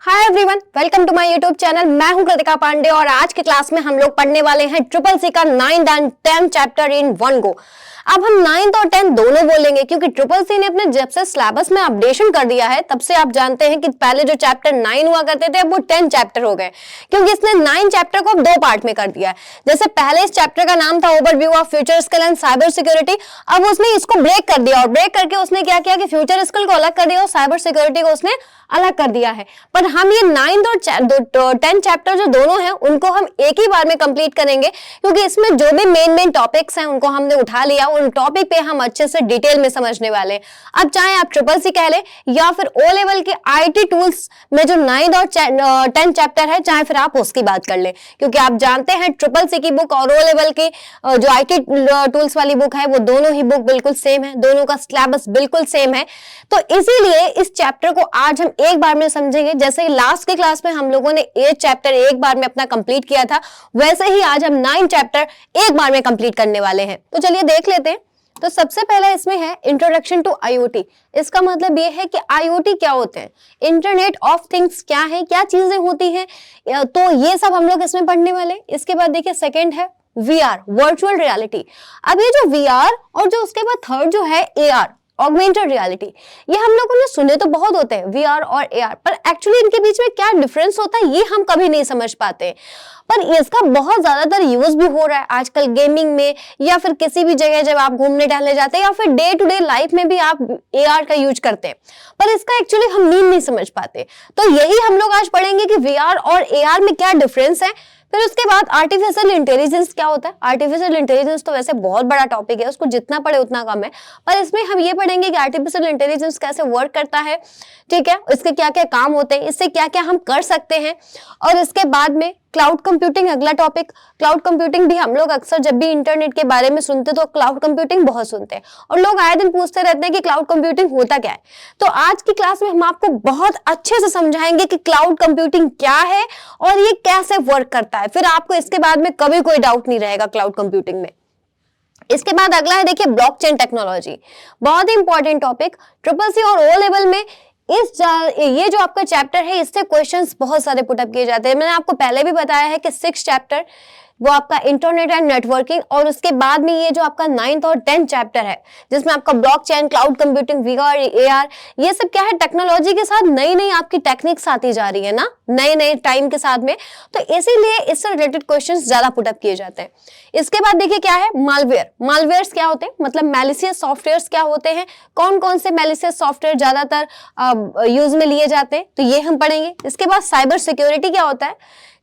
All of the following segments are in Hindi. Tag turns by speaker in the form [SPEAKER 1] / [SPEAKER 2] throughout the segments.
[SPEAKER 1] Hi everyone, welcome to my YouTube channel. मैं हूं कृतिका पांडे और आज की क्लास में हम लोग पढ़ने वाले हैं ट्रिपल सी का 9th and 10th chapter in one go. अब हम 9th और 10th दोनों बोलेंगे क्योंकि ट्रिपल सी ने अपने जब से सिलेबस में अपडेशन कर दिया है तब से आप जानते हैं कि पहले जो चैप्टर 9 हुआ करते थे अब वो 10 चैप्टर हो गए क्योंकि इसने 9 चैप्टर को अब दो पार्ट में कर दिया है। जैसे पहले इस चैप्टर का नाम था overview of future skill and cyber security, अब उसने इसको ब्रेक कर दिया और ब्रेक करके उसने क्या किया कि फ्यूचर स्किल को अलग कर दिया और साइबर सिक्योरिटी को उसने अलग कर दिया है। पर हम ये 9th और 10th चैप्टर जो दोनों हैं उनको हम एक ही बार में कंप्लीट करेंगे क्योंकि इसमें जो भी मेन टॉपिक्स हैं उनको हमने उठा लिया, उन टॉपिक पे हम अच्छे से डिटेल में समझने वाले हैं। अब चाहे आप ट्रिपल सी कह ले या फिर ओ लेवल के आईटी टूल्स में जो 9th और 10th चैप्टर है, चाहे फिर आप उसकी बात कर ले क्योंकि आप जानते हैं ट्रिपल सी की बुक और ओ लेवल की जो आईटी टूल्स वाली बुक है वो दोनों ही बुक बिल्कुल सेम है, दोनों का सिलेबस बिल्कुल सेम है। तो इसीलिए इस चैप्टर को आज हम एक बार में समझेंगे। जैसे लास्ट की क्लास में हम लोगों ने 8 चैप्टर एक बार में अपना कंप्लीट किया था, वैसे ही आज हम 9 चैप्टर एक बार में कंप्लीट करने वाले हैं। तो चलिए देख लेते हैं। तो सबसे पहला इसमें है इंट्रोडक्शन टू आईओटी। इसका मतलब ये है कि आईओटी क्या होते हैं, इंटरनेट ऑफ थिंग्स क्या है, क्या चीजें होती हैं, तो ये सब हम लोग इसमें पढ़ने वाले। इसके बाद देखिए सेकंड है वीआर, वर्चुअल रियलिटी। अब ये जो वीआर और जो उसके बाद थर्ड जो है एआर, ऑगमेंटेड रियलिटी, ये हम लोगों ने सुने तो बहुत होते हैं वीआर और एआर, पर एक्चुअली इनके बीच में क्या डिफरेंस होता है ये हम कभी नहीं समझ पाते। पर इसका बहुत ज्यादातर यूज भी हो रहा है आजकल गेमिंग में या फिर किसी भी जगह जब आप घूमने टहलने जाते हैं या फिर डे टू डे लाइफ में भी आप एआर का यूज करते हैं, पर इसका एक्चुअली हम मीन नहीं समझ पाते। तो यही हम लोग आज पढ़ेंगे कि वीआर और एआर में क्या डिफरेंस है। फिर उसके बाद आर्टिफिशियल इंटेलिजेंस क्या होता है। आर्टिफिशियल इंटेलिजेंस तो वैसे बहुत बड़ा टॉपिक है, उसको जितना पढ़े उतना कम है, पर इसमें हम ये पढ़ेंगे कि आर्टिफिशियल इंटेलिजेंस कैसे वर्क करता है, ठीक है, इसके क्या क्या काम होते हैं, इससे क्या क्या हम कर सकते हैं। और इसके बाद में क्लाउड कंप्यूटिंग अगला टॉपिक। क्लाउड कंप्यूटिंग भी हम लोग अक्सर जब भी इंटरनेट के बारे में सुनते तो क्लाउड कंप्यूटिंग बहुत सुनते हैं और लोग आए दिन पूछते रहते हैं कि क्लाउड कंप्यूटिंग होता क्या है। तो आज की क्लास में हम आपको बहुत अच्छे से समझाएंगे कि क्लाउड कंप्यूटिंग क्या है और ये कैसे वर्क करता है। फिर आपको इसके बाद में कभी कोई डाउट नहीं रहेगा क्लाउड कंप्यूटिंग में। इसके बाद अगला है देखिए ब्लॉकचेन टेक्नोलॉजी, बहुत ही इंपॉर्टेंट टॉपिक। ट्रिपल सी और ओ लेवल में ये जो आपका चैप्टर है इससे क्वेश्चंस बहुत सारे पुटअप किए जाते हैं। मैंने आपको पहले भी बताया है कि 6 चैप्टर वो आपका इंटरनेट एंड नेटवर्किंग और उसके बाद में ये जो आपका 9th और 10th चैप्टर है जिसमें आपका blockchain, cloud computing, VR, AR, ये सब क्या है, टेक्नोलॉजी के साथ नई नई आपकी टेक्निक्स आती जा रही है ना, नए नए टाइम के साथ में, तो इसीलिए इससे रिलेटेड क्वेश्चंस ज्यादा पुटअप किए जाते हैं। इसके बाद देखिए क्या है मालवेयर। मालवेयर्स क्या होते हैं, मतलब मैलिशियस सॉफ्टवेयर्स क्या होते हैं, कौन कौन से मैलिशियस सॉफ्टवेयर ज्यादातर यूज में लिए जाते हैं, तो ये हम पढ़ेंगे। इसके बाद साइबर सिक्योरिटी क्या होता है,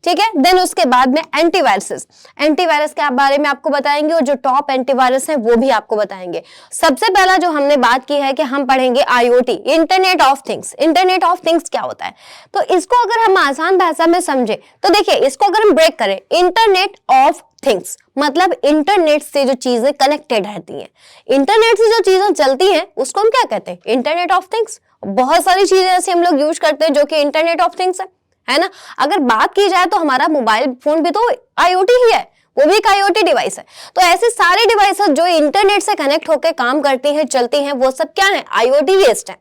[SPEAKER 1] ठीक है। देन उसके बाद में एंटीवायरस, एंटीवायरस के बारे में आपको बताएंगे और जो टॉप एंटीवायरस है वो भी आपको बताएंगे। सबसे पहला जो हमने बात की है कि हम पढ़ेंगे IoT, internet of things. Internet of things क्या होता है, तो इसको अगर हम आसान भाषा में समझे तो देखिए इसको अगर हम ब्रेक करें, इंटरनेट ऑफ थिंग्स मतलब इंटरनेट से जो चीजें कनेक्टेड रहती हैं, इंटरनेट से जो चीजें चलती हैं उसको हम क्या कहते हैं, इंटरनेट ऑफ थिंग्स। बहुत सारी चीजें ऐसी हम लोग यूज करते हैं जो कि इंटरनेट ऑफ थिंग्स है ना। अगर बात की जाए तो हमारा मोबाइल फोन भी तो आईओटी ही है, वो भी एक आईओटी डिवाइस है। तो ऐसे सारे डिवाइसेस जो इंटरनेट से कनेक्ट होकर काम करती हैं, चलती हैं, वो सब क्या है, आईओटी बेस्ड है।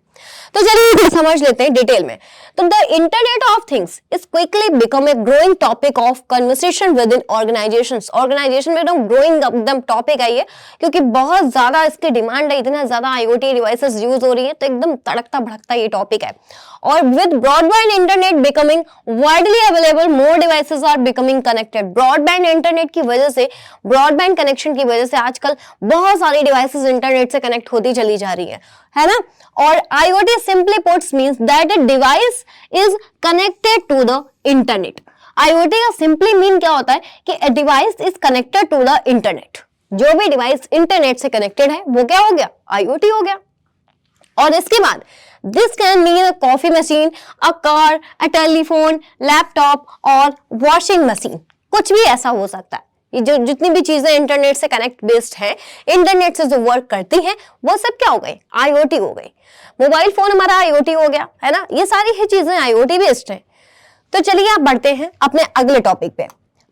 [SPEAKER 1] तो चलिए समझ लेते हैं डिटेल में। तो the internet of things is quickly become a growing topic of conversation within organizations. Organization में एकदम ग्रोइंग एकदम टॉपिक है ये, क्योंकि बहुत ज्यादा इसकी डिमांड है, इतना ज्यादा आईओटी डिवाइसेस यूज हो रही है, तो एकदम तड़कता भड़कता ये टॉपिक है। और with broadband internet becoming widely available, more devices are becoming connected. Broadband internet की वजह से, ब्रॉडबैंड कनेक्शन की वजह से आजकल बहुत सारी डिवाइसेस इंटरनेट से कनेक्ट होती चली जा रही है ना। और IoT simply put means that a device is connected to the internet. IoT का सिंपली मीन क्या होता है कि a device is connected to the internet. जो भी डिवाइस इंटरनेट से कनेक्टेड है वो क्या हो गया, IoT हो गया। और इसके बाद this can mean a coffee machine, a car, a telephone, laptop और वॉशिंग मशीन, कुछ भी ऐसा हो सकता है। ये जो जितनी भी चीजें इंटरनेट से कनेक्ट बेस्ड है, इंटरनेट से जो वर्क करती हैं, वो सब क्या हो गई, आईओटी हो गई। मोबाइल फोन हमारा आईओटी हो गया है ना, ये सारी ही चीजें आईओटी बेस्ड है। तो चलिए आप बढ़ते हैं अपने अगले टॉपिक पे।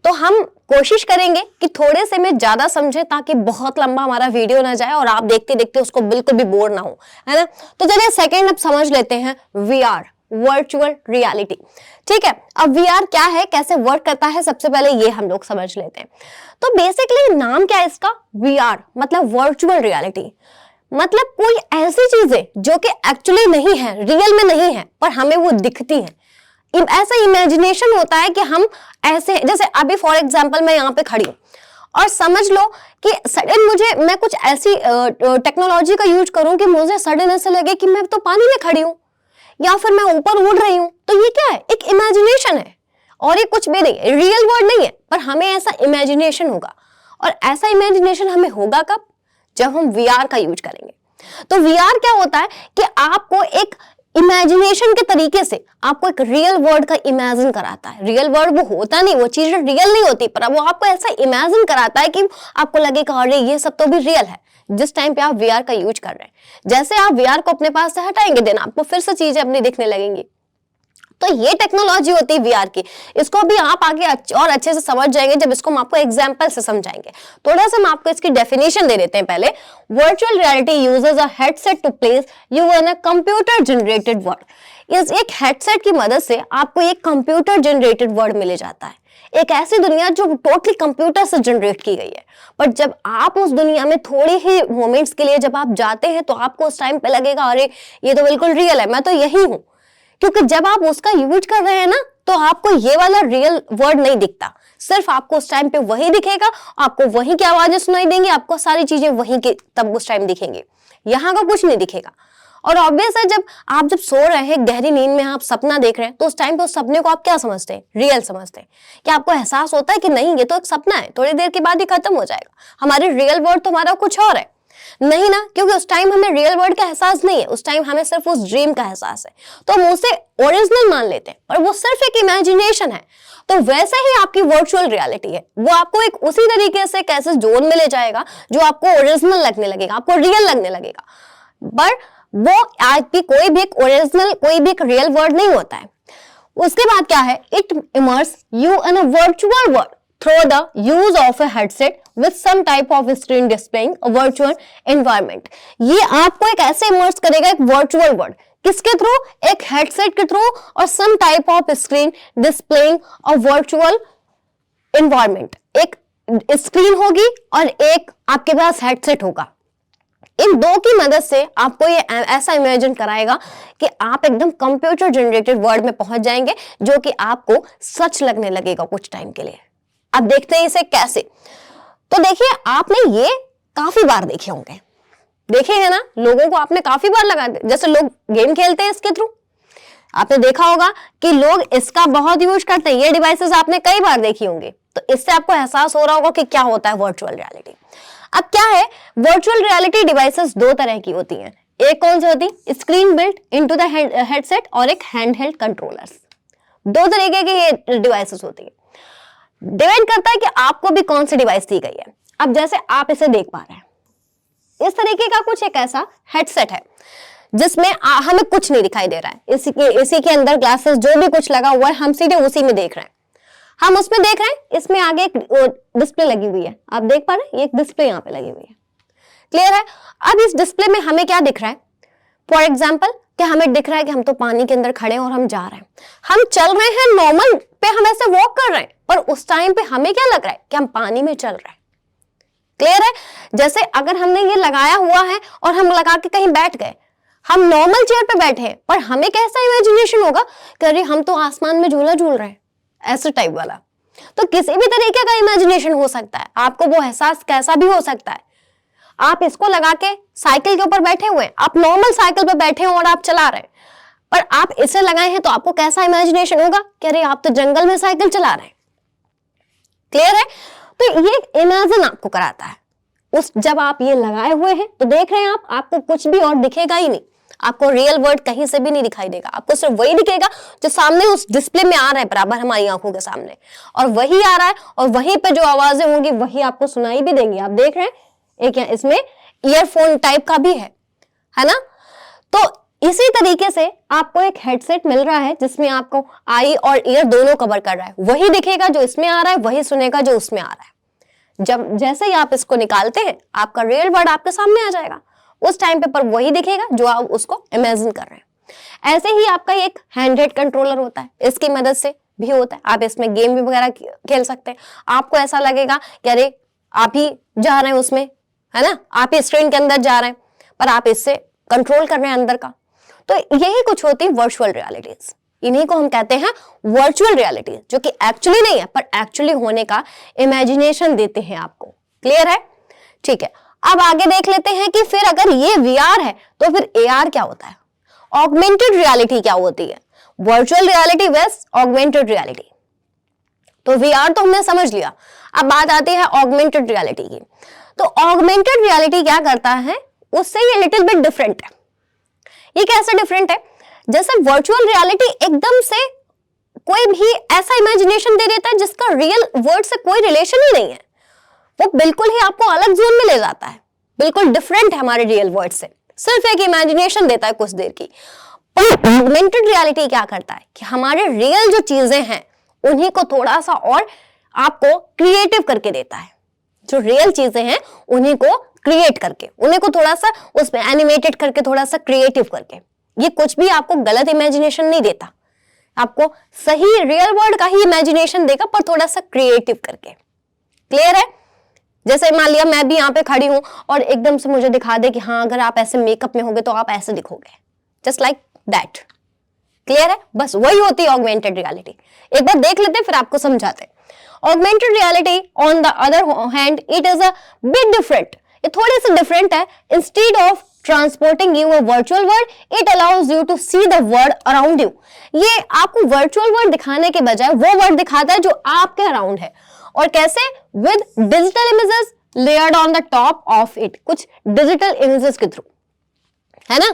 [SPEAKER 1] तो हम कोशिश करेंगे कि थोड़े से में ज्यादा समझे ताकि बहुत लंबा हमारा वीडियो ना जाए और आप देखते देखते उसको बिल्कुल भी बोर ना हो, है ना। तो चलिए सेकंड अब समझ लेते हैं वीआर, वर्चुअल रियलिटी। ठीक है, अब VR क्या है, कैसे वर्क करता है, सबसे पहले ये हम लोग समझ लेते हैं। तो बेसिकली नाम क्या है इसका, VR मतलब वर्चुअल रियलिटी, मतलब कोई ऐसी चीज है जो कि एक्चुअली नहीं है, रियल में नहीं है, पर हमें वो दिखती है। ऐसा इमेजिनेशन होता है कि हम ऐसे, जैसे अभी फॉर एग्जांपल मैं यहाँ पे खड़ी हूँ और समझ लो कि सडन मैं कुछ ऐसी टेक्नोलॉजी का यूज करूं कि मुझे सडन ऐसे लगे कि मैं तो पानी में खड़ी हूं या फिर मैं ऊपर उड़ रही हूं, तो ये क्या है, एक इमेजिनेशन है और ये कुछ भी नहीं है, रियल वर्ल्ड नहीं है, पर हमें ऐसा इमेजिनेशन होगा। और ऐसा इमेजिनेशन हमें होगा कब, जब हम VR का यूज करेंगे। तो VR क्या होता है कि आपको एक इमेजिनेशन के तरीके से आपको एक रियल वर्ल्ड का इमेजिन कराता है। रियल वर्ल्ड वो होता नहीं, वो चीज रियल नहीं होती, पर वो आपको ऐसा इमेजिन कराता है कि आपको लगेगा अरे ये सब तो भी रियल है, जिस टाइम पे आप VR का यूज कर रहे हैं। जैसे आप VR को अपने पास से हटाएंगे, देन आपको फिर से चीजें अपनी दिखने लगेंगी। तो ये टेक्नोलॉजी होती है VR की, इसको भी आप आगे और अच्छे से समझ जाएंगे जब इसको हम आपको एग्जांपल से समझाएंगे। थोड़ा सा हम आपको इसकी डेफिनेशन दे देते हैं पहले। Virtual reality uses a headset to place you in a computer generated world. इस एक हेडसेट की मदद से आपको एक कंप्यूटर जनरेटेड वर्ल्ड मिले जाता है, एक ऐसी दुनिया जो टोटली कंप्यूटर से जनरेट की गई है। पर जब आप उस दुनिया में थोड़ी ही मोमेंट्स के लिए जब आप जाते हैं तो आपको उस टाइम पे लगेगा अरे ये तो बिल्कुल रियल है, मैं तो यही हूं, क्योंकि जब आप उसका यूज कर रहे हैं ना तो आपको ये वाला रियल वर्ड नहीं दिखता, सिर्फ आपको उस टाइम पे वही दिखेगा, आपको वही की आवाजें सुनाई देंगी, आपको सारी चीजें वही के तब उस टाइम दिखेंगे, यहाँ का कुछ नहीं दिखेगा। और ऑब्वियस है जब आप सो रहे हैं गहरी नींद में, आप सपना देख रहे हैं, तो उस टाइम पे उस सपने को आप क्या समझते हैं, रियल समझते हैं। क्या आपको एहसास होता है कि नहीं ये तो एक सपना है, थोड़ी देर के बाद ही खत्म हो जाएगा, हमारी रियल वर्ल्ड तो हमारा कुछ और है? नहीं ना, क्योंकि उस टाइम हमें रियल वर्ल्ड का एहसास नहीं है, उस टाइम हमें सिर्फ उस ड्रीम का एहसास है, तो हम उसे ओरिजिनल मान लेते हैं, पर वो सिर्फ एक इमेजिनेशन है। तो वैसे ही आपकी वर्चुअल रियलिटी है, वो आपको एक उसी तरीके से कैसे जोन में ले जाएगा जो आपको ओरिजिनल लगने लगेगा, आपको रियल लगने लगेगा। पर वो आपकी कोई भी एक ओरिजिनल, कोई भी एक रियल वर्ल्ड नहीं होता है। उसके बाद क्या है, it immerse you in a virtual world through the use of a headset with some type of screen displaying a virtual environment। ये आपको एक ऐसे इमर्स करेगा एक वर्चुअल वर्ल्ड, किसके थ्रू, एक हेडसेट के थ्रू और some type of screen displaying a virtual environment। एक स्क्रीन होगी और एक आपके पास हेडसेट होगा, इन दो की मदद से आपको ये ऐसा इमेजिन कराएगा कि आप एकदम कंप्यूटर जनरेटेड वर्ल्ड में पहुंच जाएंगे, जो कि आपको सच लगने लगेगा कुछ टाइम के लिए। अब देखते हैं इसे कैसे। तो देखिए, आपने ये काफी बार देखे होंगे, देखे हैं ना, लोगों को आपने काफी बार लगा, जैसे लोग गेम खेलते हैं इसके थ्रू, आपने देखा होगा कि लोग इसका बहुत यूज करते हैं, ये डिवाइसेस आपने कई बार देखी होंगी। तो इससे आपको एहसास हो रहा होगा कि क्या होता है वर्चुअल रियलिटी। अब क्या है, वर्चुअल रियलिटी डिवाइसेस दो तरह की होती हैं, एक कौन सी होती है, screen built into the headset और एक हैंडहेल्ड कंट्रोलर्स। दो तरीके की ये डिवाइसेस होती है, डिपेंड करता है कि आपको भी कौन सी डिवाइस दी गई है। अब जैसे आप इसे देख पा रहे हैं, इस तरीके का कुछ एक ऐसा हेडसेट है जिसमें हमें कुछ नहीं दिखाई दे रहा है, इसी के अंदर ग्लासेस जो भी कुछ लगा हुआ है, हम सीधे उसी में देख रहे हैं, हम उसमें देख रहे हैं, इसमें आगे एक डिस्प्ले लगी हुई है, आप देख पा रहे हैं, ये एक डिस्प्ले यहाँ पे लगी हुई है, क्लियर है। अब इस डिस्प्ले में हमें क्या दिख रहा है, फॉर एग्जाम्पल कि हमें दिख रहा है कि हम तो पानी के अंदर खड़े हैं और हम जा रहे हैं, हम चल रहे हैं नॉर्मल पे, हम ऐसे वॉक कर रहे हैं, पर उस टाइम पे हमें क्या लग रहा है कि हम पानी में चल रहे हैं, क्लियर है। जैसे अगर हमने ये लगाया हुआ है और हम लगा के कहीं बैठ गए, हम नॉर्मल चेयर पे बैठे हैं, पर हमें कैसा इमेजिनेशन होगा कि अरे हम तो आसमान में झूला झूल रहे हैं, ऐसे टाइप वाला। तो किसी भी तरीके का इमेजिनेशन हो सकता है, आपको वो एहसास कैसा भी हो सकता है। आप इसको लगा के साइकिल के ऊपर बैठे हुए हैं, आप नॉर्मल साइकिल पे बैठे हो और आप चला रहे हैं, पर आप इसे लगाए हैं तो आपको कैसा इमेजिनेशन होगा कि अरे आप तो जंगल में साइकिल चला रहे हैं, क्लियर है। तो ये इमेजिन आपको कराता है, उस जब आप ये लगाए हुए हैं तो देख रहे हैं आप, आपको कुछ भी और दिखेगा ही नहीं, आपको रियल वर्ल्ड कहीं से भी नहीं दिखाई देगा, आपको सिर्फ वही दिखेगा जो सामने उस डिस्प्ले में आ रहा है बराबर हमारी आंखों के सामने, और वही आ रहा है, और वहीं पे जो आवाजें होंगी वही आपको सुनाई भी देंगी। आप देख रहे हैं एक इसमें ईयरफोन टाइप का भी है ना। तो इसी तरीके से आपको एक हेडसेट मिल रहा है जिसमें आपको आई और ईयर दोनों कवर कर रहा है, वही दिखेगा जो इसमें आ रहा है, वही सुनेगा जो उसमें आ रहा है। जब जैसे ही आप इसको निकालते हैं, आपका रियल वर्ल्ड आपके सामने आ जाएगा, उस टाइम पे पर वही दिखेगा जो आप उसको इमेजिन कर रहे हैं। ऐसे ही आपका एक हैंडहेल्ड कंट्रोलर होता है, इसकी मदद से भी होता है। आप इसमें गेम भी वगैरह खेल सकते हैं। आपको ऐसा लगेगा कि अरे आप ही जा रहे हैं उसमें, है ना, आप ही स्क्रीन के अंदर जा रहे हैं, पर आप इससे कंट्रोल कर रहे हैं अंदर का। तो यही कुछ होती है वर्चुअल रियलिटीज। इन्हीं को हम कहते हैं वर्चुअल रियलिटी, जो कि एक्चुअली नहीं है पर एक्चुअली होने का इमेजिनेशन देते हैं आपको। क्लियर है? ठीक है, अब आगे देख लेते हैं कि फिर अगर ये VR है तो फिर AR क्या होता है, ऑगमेंटेड रियलिटी क्या होती है। Virtual reality versus augmented reality. तो VR तो हमने समझ लिया, अब बात आती है ऑगमेंटेड रियलिटी की। तो ऑगमेंटेड रियलिटी क्या करता है, उससे ये लिटिल बिट डिफरेंट है। ये कैसे डिफरेंट है, जैसे वर्चुअल रियलिटी एकदम से कोई भी ऐसा इमेजिनेशन दे देता है जिसका रियल वर्ल्ड से कोई रिलेशन ही नहीं है, वो बिल्कुल ही आपको अलग जोन में ले जाता है, बिल्कुल डिफरेंट है हमारे रियल वर्ल्ड से, सिर्फ एक इमेजिनेशन देता है कुछ देर की। पर ऑगमेंटेड रियलिटी क्या करता है कि हमारे रियल जो चीजें हैं उन्हीं को थोड़ा सा और आपको क्रिएटिव करके देता है। जो रियल चीजें हैं उन्हीं को क्रिएट करके, उन्हीं को थोड़ा सा उसमें एनिमेटेड करके, थोड़ा सा क्रिएटिव करके। ये कुछ भी आपको गलत इमेजिनेशन नहीं देता, आपको सही रियल वर्ल्ड का ही इमेजिनेशन देगा, पर थोड़ा सा क्रिएटिव करके। क्लियर है? जैसे मान लिया मैं भी यहाँ पे खड़ी हूं और एकदम से मुझे दिखा दे कि हाँ अगर आप ऐसे मेकअप में होगे तो आप ऐसे दिखोगे, जस्ट लाइक दैट। क्लियर है? बस वही होती है ऑगमेंटेड रियलिटी। एक बार देख लेते हैं फिर आपको समझाते हैं। Augmented reality on the other hand it is a bit different, ये थोड़ी सी डिफरेंट है। Instead of transporting you a virtual world, it allows you to see the world around you. ये आपको वर्चुअल वर्ल्ड दिखाने के बजाय वो वर्ल्ड दिखाता है जो आपके अराउंड है। और कैसे? With digital images layered on the top of it, कुछ डिजिटल इमेजेस के थ्रू, है ना।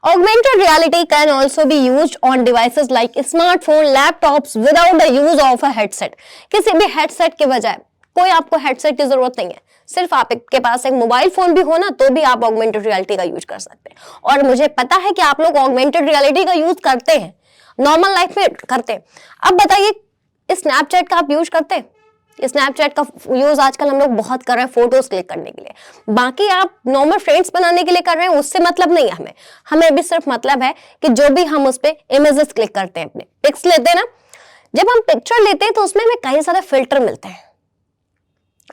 [SPEAKER 1] Augmented reality can also be used on devices like smartphone, laptops without the use of a headset. किसी भी headset के बजाय, कोई आपको headset की जरूरत नहीं है, सिर्फ आपके पास एक मोबाइल फोन भी हो ना तो भी आप augmented reality का यूज कर सकते हैं। और मुझे पता है कि आप लोग augmented reality का यूज करते हैं, नॉर्मल लाइफ में करते हैं। अब बताइए स्नैपचैट का आप यूज करते हैं? स्नैपचैट का यूज आजकल हम लोग बहुत कर रहे हैं फोटोज क्लिक करने के लिए। बाकी आप नॉर्मल फ्रेंड्स बनाने के लिए कर रहे हैं, उससे मतलब नहीं है हमें भी सिर्फ मतलब है कि जो भी हम उस पर इमेजेस क्लिक करते हैं, अपने पिक्स लेते हैं ना, जब हम पिक्चर लेते हैं तो उसमें हमें कई सारे फिल्टर मिलते हैं।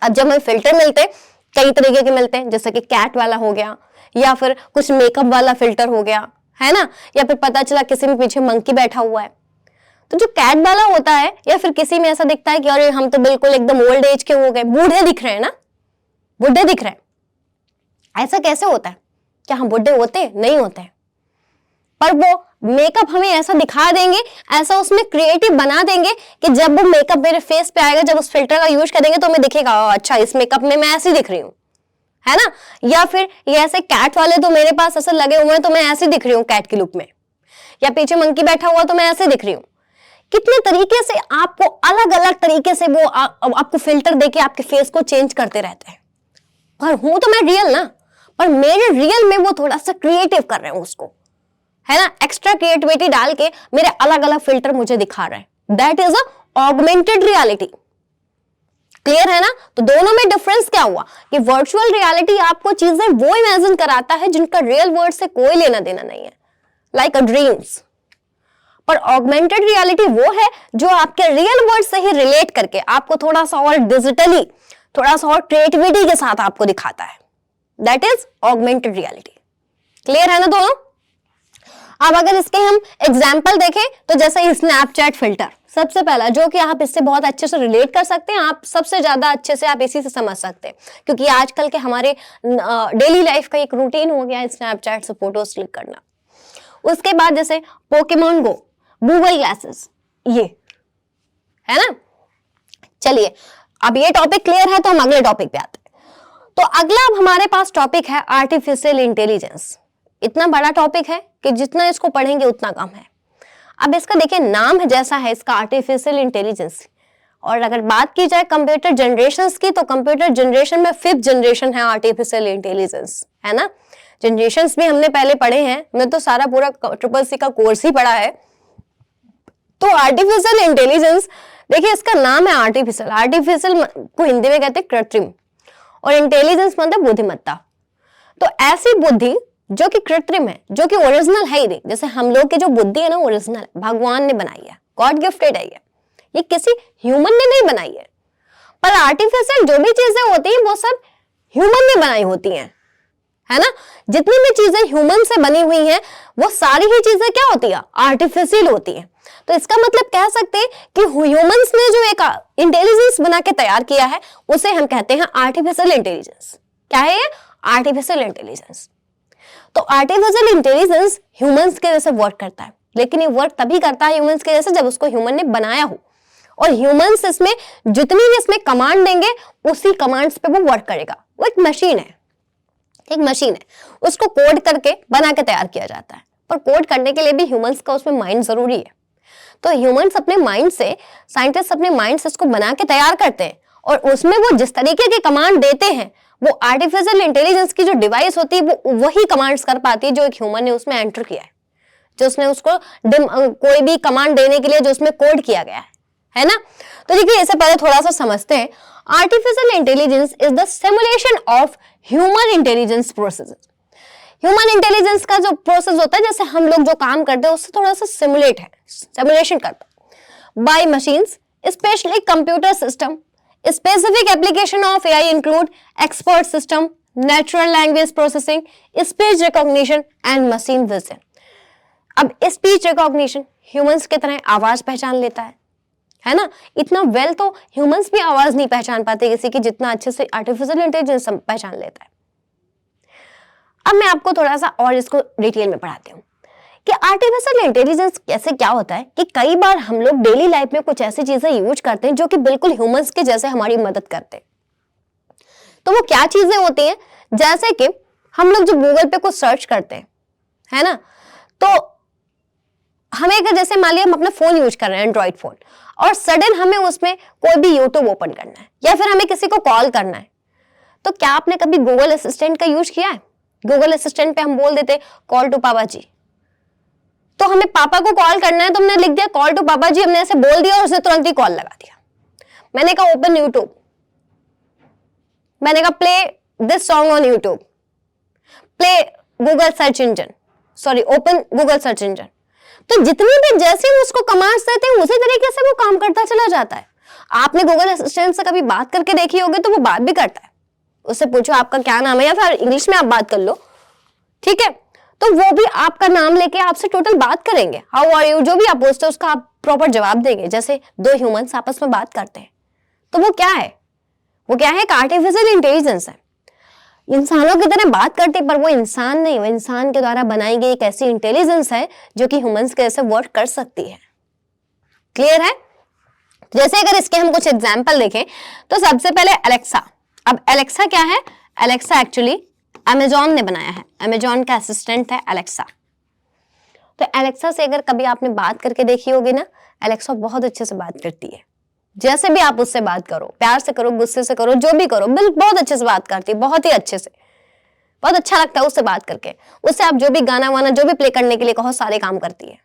[SPEAKER 1] अब जब हमें फिल्टर मिलते हैं कई तरीके के मिलते हैं, जैसे कि कैट वाला हो गया, या फिर कुछ मेकअप वाला फिल्टर हो गया, है ना, या फिर पता चला किसी में पीछे मंकी बैठा हुआ है। तो जो कैट वाला होता है, या फिर किसी में ऐसा दिखता है कि अरे हम तो बिल्कुल एकदम ओल्ड एज के हो गए, बूढ़े दिख रहे हैं ना, बूढ़े दिख रहे हैं। ऐसा कैसे होता है? क्या हम बूढ़े होते? नहीं होते। पर वो मेकअप हमें ऐसा दिखा देंगे, ऐसा उसमें क्रिएटिव बना देंगे कि जब वो मेकअप मेरे फेस पे आएगा, जब उस फिल्टर का यूज करेंगे तो हमें दिखेगा अच्छा इस मेकअप में मैं ऐसी दिख रही हूँ, है ना। या फिर ये ऐसे कैट वाले तो मेरे पास ऐसे लगे हुए हैं तो मैं ऐसी दिख रही हूँ कैट की लुक में, या पीछे मंकी बैठा हुआ तो मैं ऐसे दिख रही हूँ। कितने तरीके से आपको अलग अलग तरीके से वो आपको फिल्टर देके आपके फेस को चेंज करते रहते हैं। पर हूं तो मैं रियल ना, पर मेरे रियल में वो थोड़ा सा क्रिएटिव कर रहे हैं उसको, है ना, एक्स्ट्रा क्रिएटिविटी डाल के मेरे अलग अलग फिल्टर मुझे दिखा रहे हैं। That is a augmented reality. Clear है ना। तो दोनों में डिफरेंस क्या हुआ कि वर्चुअल रियलिटी आपको चीजें वो इमेजिन कराता है जिनका रियल वर्ल्ड से कोई लेना देना नहीं है, लाइक अ ड्रीम्स। पर ऑगमेंटेड रियलिटी वो है जो आपके रियल वर्ल्ड से ही रिलेट करके आपको थोड़ा सा और डिजिटली, थोड़ा सा और क्रिएटिविटी के साथ आपको दिखाता है। That is augmented reality. Clear है ना दोनों। अब अगर इसके हम एग्जाम्पल देखें तो जैसे स्नैपचैट फिल्टर सबसे पहला, जो कि आप इससे बहुत अच्छे से रिलेट कर सकते हैं, आप सबसे ज्यादा अच्छे से आप इसी से समझ सकते हैं, क्योंकि आजकल के हमारे डेली लाइफ का एक रूटीन हो गया है स्नैपचैट से फोटोज क्लिक करना। उसके बाद जैसे पोकेमॉन गो, गूगल ग्लासेस, ये है ना। चलिए अब ये टॉपिक क्लियर है तो हम अगले टॉपिक पे आते हैं। तो अगला अब हमारे पास टॉपिक है आर्टिफिशियल इंटेलिजेंस। इतना बड़ा टॉपिक है कि जितना इसको पढ़ेंगे उतना कम है। अब इसका देखिए नाम है जैसा है इसका, आर्टिफिशियल इंटेलिजेंस। और अगर बात की जाए कंप्यूटर जनरेशंस की, तो कंप्यूटर जनरेशन में 5th जनरेशन है आर्टिफिशियल इंटेलिजेंस, है ना। जनरेशंस भी हमने पहले पढ़े हैं, मैं तो सारा पूरा CCC का कोर्स ही पढ़ा है। तो आर्टिफिशियल इंटेलिजेंस देखिए इसका नाम है आर्टिफिशियल, आर्टिफिशियल को हिंदी में कहते हैं कृत्रिम, और इंटेलिजेंस मतलब बुद्धिमत्ता। तो ऐसी बुद्धि जो कि कृत्रिम है, जो कि ओरिजिनल है ही नहीं। जैसे हम लोग की जो बुद्धि है ना, ओरिजिनल है, भगवान ने बनाई है, गॉड गिफ्टेड है, ये किसी ह्यूमन ने नहीं बनाई है। पर आर्टिफिशियल जो भी चीजें होती हैं वो सब ह्यूमन ने बनाई होती हैं, है ना। जितनी भी चीजें ह्यूमन से बनी हुई हैं वो सारी ही चीजें क्या होती है, आर्टिफिशियल होती हैं। तो इसका मतलब कह सकते हैं कि ह्यूमंस ने जो एक इंटेलिजेंस बना के तैयार किया है उसे हम कहते हैं आर्टिफिशियल इंटेलिजेंस। क्या है ये, आर्टिफिशियल इंटेलिजेंस। तो आर्टिफिशियल इंटेलिजेंस ह्यूमंस के जैसे वर्क करता है, लेकिन ये वर्क तभी करता है ह्यूमंस के जैसे जब उसको ह्यूमन ने बनाया हो, और ह्यूमंस इसमें जितनी भी इसमें कमांड देंगे उसी कमांड्स पे वो वर्क करेगा। वो एक मशीन है, एक मशीन है, उसको कोड करके बना के तैयार किया जाता है। पर कोड करने के लिए भी ह्यूमंस का उसमें माइंड जरूरी है। तो ह्यूमंस अपने माइंड से, साइंटिस्ट अपने माइंड से उसको बना के तैयार करते हैं, और उसमें वो जिस तरीके के कमांड देते हैं वो आर्टिफिशियल इंटेलिजेंस की जो डिवाइस होती है वो वही कमांड्स कर पाती है जो एक ह्यूमन ने उसमें एंटर किया है, जो उसने उसको कोई भी कमांड देने के लिए जो उसमें कोड किया गया है ना। तो देखिए इससे पहले थोड़ा सा समझते हैं। Artificial intelligence is the simulation of human intelligence process. Human intelligence का जो प्रोसेस होता है, जैसे हम लोग जो काम करते हैं उससे थोड़ा सा सिमुलेट है, सिमुलेशन करता है by machines, specially computer system. Specific application of AI include expert system, natural language processing, speech recognition and machine vision. अब स्पीच रिकॉग्निशन ह्यूमंस की तरह आवाज पहचान लेता है ना। इतना वेल तो ह्यूमंस भी आवाज नहीं पहचान पाते किसी की जितना अच्छे से आर्टिफिशियल इंटेलिजेंस पहचान लेता है। अब मैं आपको थोड़ा सा और इसको डिटेल में पढ़ाती हूँ कि आर्टिफिशियल इंटेलिजेंस कैसे क्या होता है। कि कई बार हम लोग डेली लाइफ में कुछ ऐसी चीजें यूज करते हैं जो कि बिल्कुल ह्यूमंस के जैसे हमारी मदद करते हैं। तो वो क्या चीजें होती हैं, जैसे कि हम लोग जो गूगल पे कुछ सर्च करते हैं, है ना, तो हमें अगर जैसे मान लिया हम अपना फोन यूज कर रहे हैं, एंड्रॉइड फोन, और सडन हमें उसमें कोई भी यूट्यूब ओपन करना है या फिर हमें किसी को कॉल करना है, तो क्या आपने कभी गूगल असिस्टेंट का यूज किया है? गूगल असिस्टेंट पे हम बोल देते कॉल टू पापा जी, तो हमें पापा को कॉल करना है तो हमने लिख दिया कॉल टू पापा जी, हमने ऐसे बोल दिया और उसने तुरंत ही कॉल लगा दिया। मैंने कहा ओपन यूट्यूब, मैंने कहा play this song on YouTube, play Google search engine, sorry open Google search engine. तो जितनी भी जैसे हम उसको कमांड्स देते हैं उसी तरीके से वो काम करता चला जाता है। आपने गूगल असिस्टेंट से कभी बात करके देखी होगी तो वो बात भी करता है, उससे पूछो आपका क्या नाम है, या फिर इंग्लिश में आप बात कर लो, ठीक है, तो वो भी आपका नाम लेके आपसे टोटल बात करेंगे, हाउ आर यू, जो भी आप पूछते हो उसका आप प्रॉपर जवाब देंगे, जैसे दो ह्यूमंस आपस में बात करते हैं। तो वो क्या है, वो क्या है, एक आर्टिफिशियल इंटेलिजेंस है, इंसानों की तरह बात करती, पर वो इंसान नहीं, वो इंसान के द्वारा बनाई गई एक ऐसी इंटेलिजेंस है जो कि ह्यूमंस के जैसे वर्क कर सकती है। क्लियर है? जैसे अगर इसके हम कुछ एग्जाम्पल देखें तो सबसे पहले एलेक्सा। अब एलेक्सा क्या है? एलेक्सा एक्चुअली अमेजॉन ने बनाया है, अमेजॉन का असिस्टेंट है एलेक्सा। तो एलेक्सा से अगर कभी आपने बात करके देखी होगी ना, एलेक्सा बहुत अच्छे से बात करती है, जैसे भी आप उससे बात करो, प्यार से करो, गुस्से से करो, जो भी करो, बहुत अच्छे से बात करती है, बहुत ही अच्छे से, बहुत अच्छा लगता है उससे बात करके। उससे आप जो भी गाना वाना जो भी प्ले करने के लिए कहो सारे काम करती है।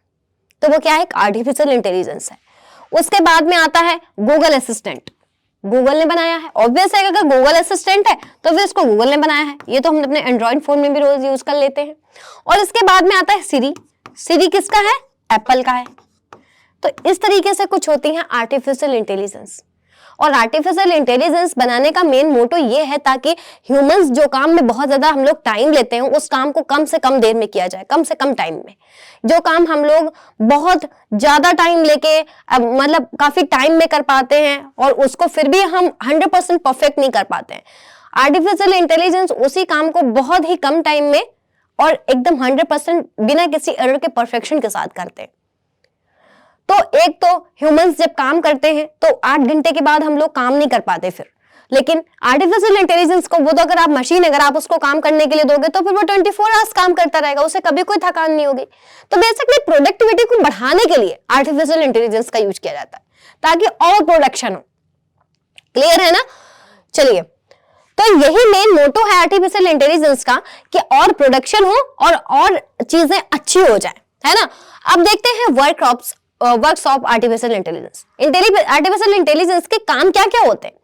[SPEAKER 1] तो वो क्या है, एक आर्टिफिशियल इंटेलिजेंस है। उसके बाद में आता है गूगल असिस्टेंट, गूगल ने बनाया है। ऑब्वियस है अगर गूगल असिस्टेंट है तो फिर इसको गूगल ने बनाया है, ये तो हम अपने एंड्रॉइड फोन में भी रोज यूज कर लेते हैं। और इसके बाद में आता है सीरी। सीरी किसका है? एप्पल का है। तो इस तरीके से कुछ होती है आर्टिफिशियल इंटेलिजेंस। और आर्टिफिशियल इंटेलिजेंस बनाने का मेन मोटो ये है ताकि ह्यूमंस जो काम में बहुत ज्यादा हम लोग टाइम लेते हैं उस काम को कम से कम देर में किया जाए, कम से कम टाइम में। जो काम हम लोग बहुत ज्यादा टाइम लेके मतलब काफी टाइम में कर पाते हैं और उसको फिर भी हम 100% परफेक्ट नहीं कर पाते हैं, आर्टिफिशियल इंटेलिजेंस उसी काम को बहुत ही कम टाइम में और एकदम 100% बिना किसी एरर के परफेक्शन के साथ करते हैं। तो एक तो ह्यूमंस जब काम करते हैं तो 8 घंटे के बाद हम लोग काम नहीं कर पाते फिर, लेकिन आर्टिफिशियल इंटेलिजेंस को वो तो अगर आप मशीन अगर आप उसको काम करने के लिए दोगे तो फिर वो 24 आवर्स काम करता रहेगा, उसे कभी कोई थकान नहीं होगी। तो बेसिकली प्रोडक्टिविटी को बढ़ाने के लिए आर्टिफिशियल इंटेलिजेंस का यूज किया जाता है ताकि और प्रोडक्शन हो। क्लियर है ना? चलिए, तो यही मेन मोटो है आर्टिफिशियल इंटेलिजेंस का कि और प्रोडक्शन हो और चीजें अच्छी हो जाए, है ना। अब देखते हैं works of artificial intelligence. Artificial intelligence के काम क्या क्या होते हैं?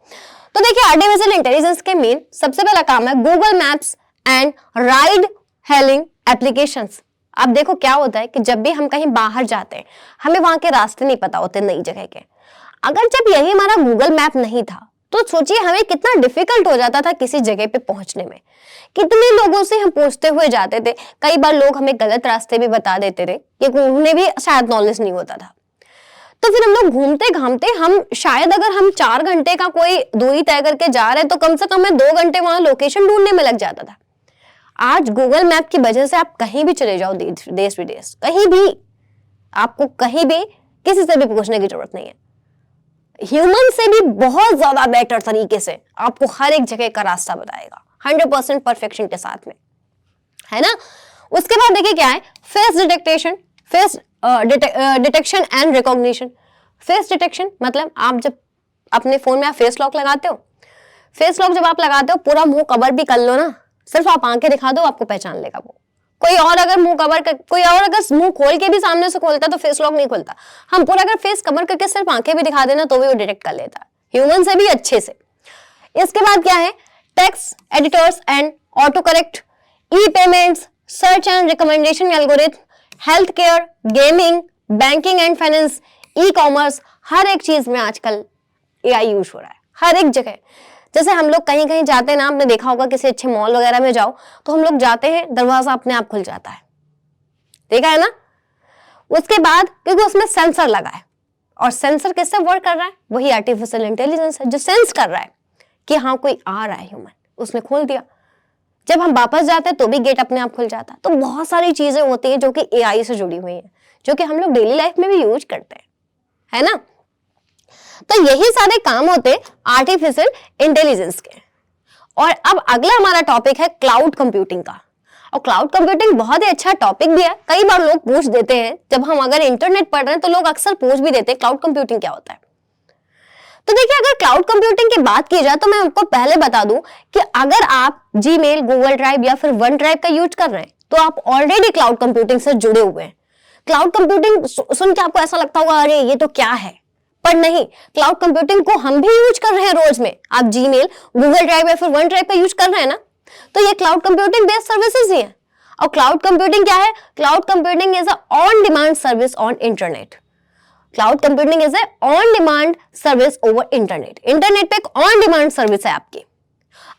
[SPEAKER 1] तो देखिए आर्टिफिशियल इंटेलिजेंस के मेन सबसे पहला काम है Google maps and ride hailing applications. अब देखो क्या होता है कि जब भी हम कहीं बाहर जाते हैं, हमें वहां के रास्ते नहीं पता होते नई जगह के। अगर जब यही हमारा गूगल मैप नहीं था तो सोचिए हमें कितना डिफिकल्ट हो जाता था किसी जगह पे पहुंचने में। कितने लोगों से हम पूछते हुए जाते थे, कई बार लोग हमें गलत रास्ते भी बता देते थे क्योंकि उन्हें भी शायद नॉलेज नहीं होता था। तो फिर हम लोग घूमते घामते हम शायद अगर हम 4 घंटे का कोई दूरी तय करके जा रहे हैं तो कम से कम हमें 2 घंटे वहां लोकेशन ढूंढने में लग जाता था। आज गूगल मैप की वजह से आप कहीं भी चले जाओ, देश विदेश कहीं भी, आपको कहीं भी किसी से भी पूछने की जरूरत नहीं है। ह्यूमन से भी बहुत ज्यादा बेटर तरीके से आपको हर एक जगह का रास्ता बताएगा 100% परफेक्शन के साथ में, है ना। उसके बाद देखिए क्या है, face detection, face detection and recognition. Face detection मतलब आप जब अपने फोन में आप फेस लॉक लगाते हो, फेस लॉक जब आप लगाते हो पूरा मुंह कवर भी कर लो ना, सिर्फ आप आंखें दिखा दो आपको पहचान लेगा वो। कोई और अगर मुंह कवर कर, कोई और अगर मुंह खोल के भी सामने से खोलता तो फेस लॉक नहीं खोलता। हम पूरा अगर फेस कवर करके सिर्फ आंखें भी दिखा देना तो भी वो डिटेक्ट कर लेता, ह्यूमन से भी अच्छे से। इसके बाद क्या है, text editors and auto correct, e payments, search and recommendation algorithm, health care, gaming, banking and finance, e commerce, हर एक चीज में आजकल एआई यूज हो रहा है हर एक जगह। जैसे हम लोग कहीं कहीं जाते हैं ना, आपने देखा होगा किसी अच्छे मॉल वगैरह में जाओ तो हम लोग जाते हैं, दरवाजा अपने आप खुल जाता है, देखा है ना। उसके बाद क्योंकि उसमें सेंसर लगा है, और सेंसर किससे वर्क कर रहा है, वही आर्टिफिशियल इंटेलिजेंस है जो सेंस कर रहा है कि हाँ कोई आ रहा है ह्यूमन, उसने खोल दिया। जब हम वापस जाते हैं तो भी गेट अपने आप खुल जाता है। तो बहुत सारी चीजें होती है जो कि एआई से जुड़ी हुई हैं, जो कि हम लोग डेली लाइफ में भी यूज करते हैं, है ना। तो यही सारे काम होते आर्टिफिशियल इंटेलिजेंस के। और अब अगला हमारा टॉपिक है क्लाउड कंप्यूटिंग का। और क्लाउड कंप्यूटिंग बहुत ही अच्छा टॉपिक भी है। कई बार लोग पूछ देते हैं, जब हम अगर इंटरनेट पढ़ रहे हैं तो लोग अक्सर पूछ भी देते हैं क्लाउड कंप्यूटिंग क्या होता है। तो देखिए, अगर क्लाउड कंप्यूटिंग की बात की जाए तो मैं आपको पहले बता दूं कि अगर आप जीमेल, गूगल ड्राइव या फिर वन ड्राइव का यूज कर रहे हैं तो आप ऑलरेडी क्लाउड कंप्यूटिंग से जुड़े हुए हैं। क्लाउड कंप्यूटिंग सुन के आपको ऐसा लगता होगा अरे ये तो क्या है, पर नहीं, क्लाउड कंप्यूटिंग को हम भी यूज कर रहे हैं रोज में। आप जीमेल, गूगल ड्राइव या फिर वन ड्राइव का यूज कर रहे हैं ना, तो ये क्लाउड कंप्यूटिंग बेस्ड सर्विसेज ही है। और क्लाउड कंप्यूटिंग क्या है, cloud computing is a on demand service on internet. Cloud computing is a on demand service over internet. Internet पे एक ऑन डिमांड सर्विस है आपकी।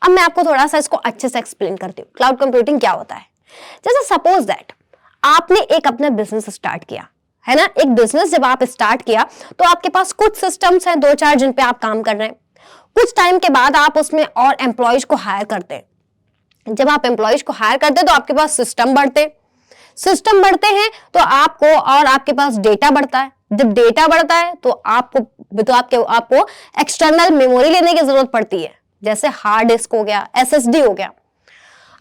[SPEAKER 1] अब मैं आपको थोड़ा सा इसको अच्छे से एक्सप्लेन करती हूँ क्लाउड कंप्यूटिंग क्या होता है। जैसे सपोज दैट आपने एक अपना बिजनेस स्टार्ट किया, है ना। एक बिजनेस जब आप स्टार्ट किया तो आपके पास कुछ सिस्टम्स हैं, 2-4 जिन पे आप काम कर रहे हैं। कुछ टाइम के बाद आप उसमें और एम्प्लॉयज को हायर करते हैं। जब आप एम्प्लॉयज को हायर करते हैं तो आपके पास सिस्टम बढ़ते हैं तो आपको और आपके पास डेटा बढ़ता है। जब डेटा बढ़ता है तो आपको एक्सटर्नल मेमोरी लेने की जरूरत पड़ती है, जैसे हार्ड डिस्क हो गया, एसएसडी हो गया।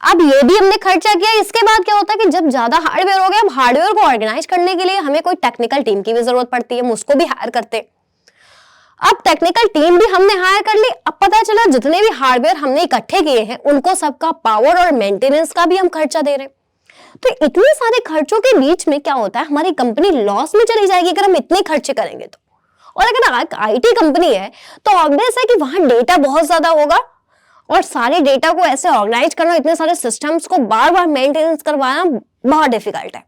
[SPEAKER 1] अब ये भी हमने खर्चा किया। इसके बाद क्या होता है कि जब ज्यादा हार्डवेयर हो गया, अब हार्डवेयर को ऑर्गेनाइज करने के लिए हमें कोई टेक्निकल टीम की भी जरूरत पड़ती है, हम उसको भी हायर करते हैं। अब टेक्निकल टीम भी हमने हायर कर ली। अब पता चला जितने भी हार्डवेयर हमने इकट्ठे किए हैं उनको सबका पावर और मेंटेनेंस का भी हम खर्चा दे रहे हैं। तो इतने सारे खर्चों के बीच में क्या होता है, हमारी कंपनी लॉस में चली जाएगी अगर हम इतने खर्चे करेंगे तो। और अगर आईटी कंपनी है तो ऑब्वियस है कि वहां डेटा बहुत ज्यादा होगा, और सारे डेटा को ऐसे ऑर्गेनाइज करना, इतने सारे सिस्टम्स को बार बार मेंटेनेंस करवाना बहुत डिफिकल्ट है।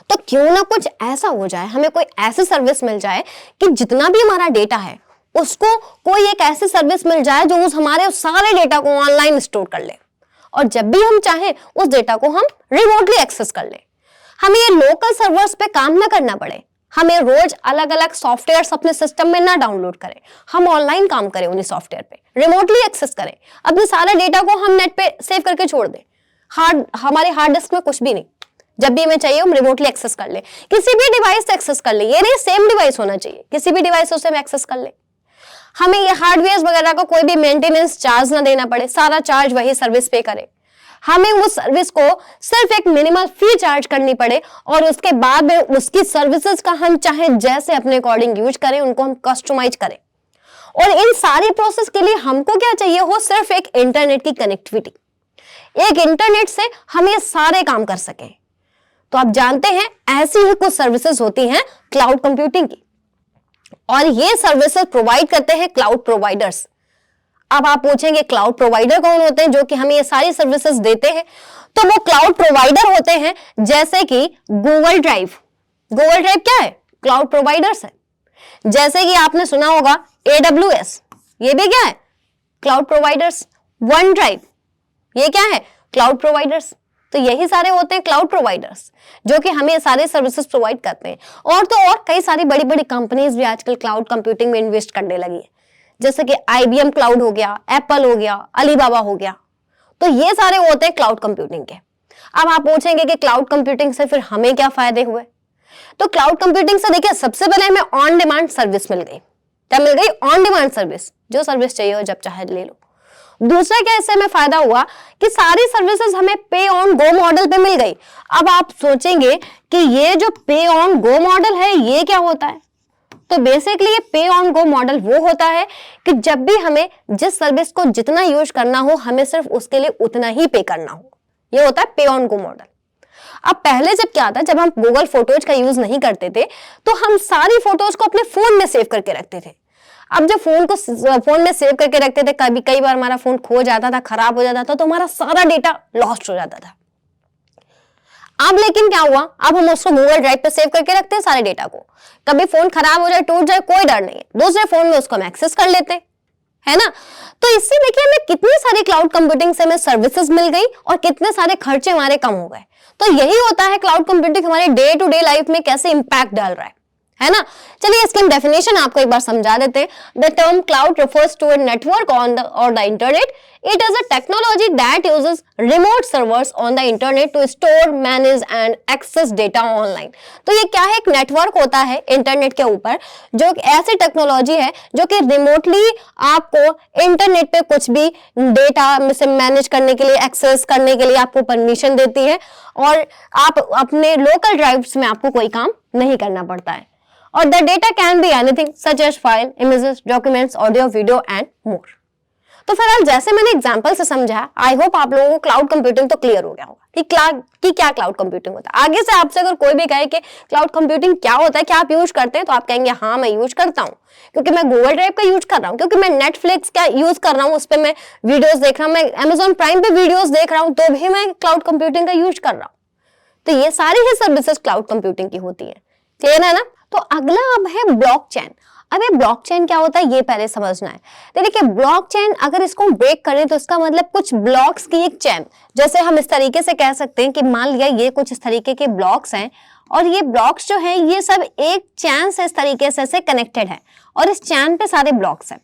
[SPEAKER 1] तो क्यों ना कुछ ऐसा हो जाए, हमें कोई ऐसी सर्विस मिल जाए कि जितना भी हमारा डेटा है उसको कोई एक ऐसी सर्विस मिल जाए जो हमारे उस सारे डेटा को ऑनलाइन स्टोर कर ले, और जब भी हम चाहें उस डेटा को हम रिमोटली एक्सेस कर ले। हमें ये लोकल सर्वर्स पे काम ना करना पड़े, हमें रोज अलग अलग सॉफ्टवेयर अपने सिस्टम में ना डाउनलोड करें, हम ऑनलाइन काम करें उन्हीं सॉफ्टवेयर पे, रिमोटली एक्सेस करें, अपने सारे डेटा को हम नेट पे सेव करके छोड़ दें। हमारे हार्ड डिस्क में कुछ भी नहीं, जब भी हमें चाहिए हम रिमोटली एक्सेस कर ले, किसी भी डिवाइस से एक्सेस कर ले। ये नहीं सेम डिवाइस होना चाहिए, किसी भी डिवाइस से हम एक्सेस कर ले। हमें ये हार्डवेयर वगैरह का कोई भी मेंटेनेंस चार्ज ना देना पड़े, सारा चार्ज वही सर्विस पे करे। हमें उस सर्विस को सिर्फ एक मिनिमल फी चार्ज करनी पड़े, और उसके बाद में उसकी सर्विसेज का हम चाहे जैसे अपने अकॉर्डिंग यूज करें, उनको हम कस्टमाइज करें। और इन सारी प्रोसेस के लिए हमको क्या चाहिए हो, सिर्फ एक इंटरनेट की कनेक्टिविटी। एक इंटरनेट से हम ये सारे काम कर सकें। तो आप जानते हैं ऐसी ही कुछ सर्विसेज होती हैं क्लाउड कंप्यूटिंग की, और ये सर्विसेज प्रोवाइड करते हैं क्लाउड प्रोवाइडर्स। अब आप पूछेंगे क्लाउड प्रोवाइडर कौन होते हैं जो कि हमें ये सारी सर्विसेज देते हैं? तो वो क्लाउड प्रोवाइडर होते हैं जैसे कि गूगल ड्राइव। गूगल ड्राइव क्या है? क्लाउड प्रोवाइडर्स है। जैसे कि आपने सुना होगा AWS, ये भी क्या है? Cloud providers. वन ड्राइव, ये क्या है? Cloud providers. तो यही सारे होते हैं क्लाउड प्रोवाइडर्स जो कि हमें सारे सर्विसेज प्रोवाइड करते हैं। और तो और कई सारी बड़ी बड़ी कंपनीज भी आजकल क्लाउड कंप्यूटिंग में इन्वेस्ट करने लगी है, जैसे कि IBM क्लाउड हो गया, एप्पल हो गया, अलीबाबा हो गया। तो ये सारे होते हैं क्लाउड कंप्यूटिंग के। अब आप पूछेंगे कि क्लाउड कंप्यूटिंग से फिर हमें क्या फायदे हुए? तो क्लाउड कंप्यूटिंग से देखिए, सबसे पहले हमें ऑन डिमांड सर्विस मिल गई। क्या मिल गई? On demand service. जो सर्विस चाहिए हो जब चाहे ले लो। दूसरा क्या इससे हमें फायदा हुआ कि सारी सर्विसेज हमें पे ऑन गो मॉडल पे मिल गई। अब आप सोचेंगे कि ये जो पे ऑन गो मॉडल है ये क्या होता है? तो बेसिकली ये पे ऑन गो मॉडल वो होता है कि जब भी हमें जिस सर्विस को जितना यूज करना हो हमें सिर्फ उसके लिए उतना ही पे करना हो, ये होता है पे ऑन गो मॉडल। अब पहले जब क्या था, जब हम गूगल फोटोज का यूज नहीं करते थे तो हम सारी फोटोज को अपने फोन में सेव करके रखते थे। अब जब फोन में सेव करके रखते थे, कई बार हमारा फोन खो जाता था, खराब हो जाता था, तो हमारा सारा डेटा लॉस्ट हो जाता था। अब लेकिन क्या हुआ, अब हम उसको गूगल ड्राइव पे सेव करके रखते हैं सारे डेटा को। कभी फोन खराब हो जाए, टूट जाए, कोई डर नहीं है, दूसरे फोन में उसको हम एक्सेस कर लेते हैं, है ना। तो इससे देखिए हमें कितनी सारी क्लाउड कंप्यूटिंग से हमें सर्विसेज मिल गई और कितने सारे खर्चे हमारे कम हो गए। तो यही होता है क्लाउड कंप्यूटिंग हमारे डे टू डे लाइफ में कैसे इंपैक्ट डाल रहा है ना। चलिए इसकी हम डेफिनेशन आपको एक बार समझा देते हैं। The term cloud refers to a network on the internet. It is a technology that uses remote servers on the internet to store, manage and access data online. तो ये क्या है? एक नेटवर्क होता है इंटरनेट के ऊपर जो ऐसी टेक्नोलॉजी है जो कि रिमोटली आपको इंटरनेट पे कुछ भी डेटा से मैनेज करने के लिए, एक्सेस करने के लिए आपको परमिशन देती है और आप अपने लोकल ड्राइव्स में आपको कोई काम नहीं करना पड़ता है। और the data can be anything such as file, images, documents, audio, video and more. तो फिलहाल जैसे मैंने एग्जांपल से समझा, आई होप आप लोगों को क्लाउड कंप्यूटिंग तो क्लियर हो गया होगा कि क्या क्लाउड कंप्यूटिंग होता है। आगे से आपसे अगर कोई भी कहे कि क्लाउड कंप्यूटिंग क्या होता है, क्या आप यूज करते हैं, तो आप कहेंगे हाँ मैं यूज करता हूँ, क्योंकि मैं गूगल ड्राइव का यूज कर रहा हूँ, क्योंकि मैं नेटफ्लिक्स का यूज कर रहा हूँ, उस पर मैं वीडियोज देख रहा हूँ, मैं अमेजॉन प्राइम पे वीडियोज देख रहा हूँ, तो भी मैं क्लाउड कंप्यूटिंग का यूज कर रहा हूँ। तो ये सारी ही सर्विसेज क्लाउड कंप्यूटिंग की होती है। क्लियर है ना। तो अगला अब है ब्लॉकचेन। अब ये ब्लॉकचेन क्या होता है ये पहले समझना है। तो देखिए ब्लॉकचेन अगर इसको ब्रेक करें तो इसका मतलब कुछ ब्लॉक्स की एक चेन, जैसे हम इस तरीके से कह सकते हैं कि मान लिया ये कुछ इस तरीके के ब्लॉक्स हैं और ये ब्लॉक्स जो है ये सब एक चैन से इस तरीके से कनेक्टेड है और इस चैन पे सारे ब्लॉक्स हैं।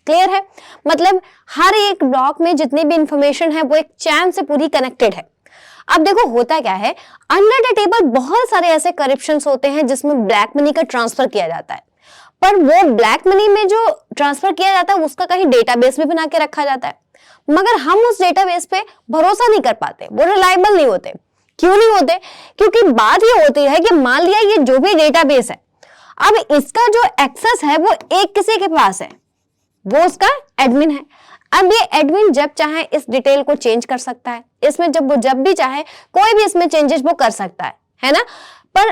[SPEAKER 1] क्लियर है। मतलब हर एक ब्लॉक में जितनी भी इंफॉर्मेशन है वो एक चैन से पूरी कनेक्टेड है। अब देखो होता क्या है, अंडर द टेबल बहुत सारे ऐसे करप्शंस होते हैं जिसमें ब्लैक मनी का ट्रांसफर किया जाता है, पर वो ब्लैक मनी में जो ट्रांसफर किया जाता है उसका कहीं डेटाबेस भी बना के रखा जाता है, मगर हम उस डेटाबेस पे भरोसा नहीं कर पाते, वो रिलायबल नहीं होते। क्यों नहीं होते? क्योंकि बात ये होती है कि मान लिया ये जो भी डेटाबेस है, अब इसका जो एक्सेस है वो एक किसी के पास है, वो उसका एडमिन है। अब ये एडमिन जब चाहे इस डिटेल को चेंज कर सकता है, इसमें जब भी चाहे कोई भी इसमें चेंजेस वो कर सकता है ना। पर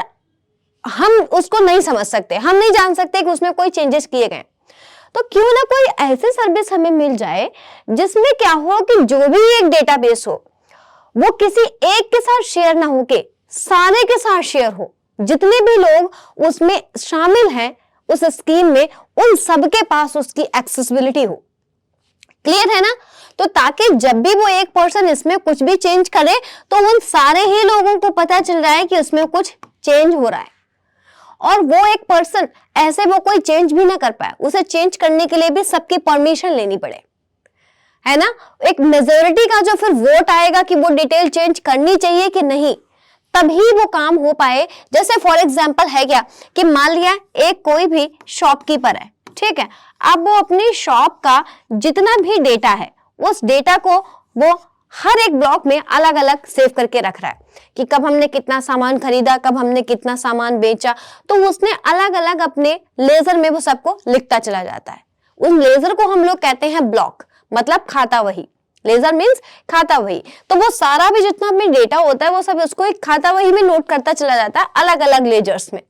[SPEAKER 1] हम उसको नहीं समझ सकते, हम नहीं जान सकते कि उसमें कोई चेंजेस किए गए। तो क्यों ना कोई ऐसी सर्विस हमें मिल जाए जिसमें क्या हो कि जो भी एक डेटाबेस हो वो किसी एक के साथ शेयर ना होके सारे के साथ शेयर हो, जितने भी लोग उसमें शामिल हैं उस स्कीम में उन सबके पास उसकी एक्सेसिबिलिटी हो। क्लियर है ना। तो ताकि जब भी वो एक पर्सन इसमें कुछ भी चेंज करे तो उन सारे ही लोगों को पता चल रहा है कि उसमें कुछ चेंज हो रहा है और वो एक पर्सन ऐसे वो कोई चेंज भी ना कर पाए, उसे चेंज करने के लिए भी सबकी परमिशन लेनी पड़े, है ना। एक मेजॉरिटी का जो फिर वोट आएगा कि वो डिटेल चेंज करनी चाहिए कि नहीं, तभी वो काम हो पाए। जैसे फॉर एग्जांपल है क्या कि मान लिया एक कोई भी शॉपकीपर है, ठीक है, अब वो अपनी शॉप का जितना भी डेटा है उस डेटा को वो हर एक ब्लॉक में अलग अलग सेव करके रख रहा है कि कब हमने कितना सामान खरीदा, कब हमने कितना सामान बेचा, तो उसने अलग अलग अपने लेजर में वो सबको लिखता चला जाता है। उस लेजर को हम लोग कहते हैं ब्लॉक, मतलब खाता वही। लेजर मीन्स खाता वही। तो वो सारा भी जितना भी डेटा होता है वो सब उसको एक खाता वही में नोट करता चला जाता है अलग अलग लेजर्स में।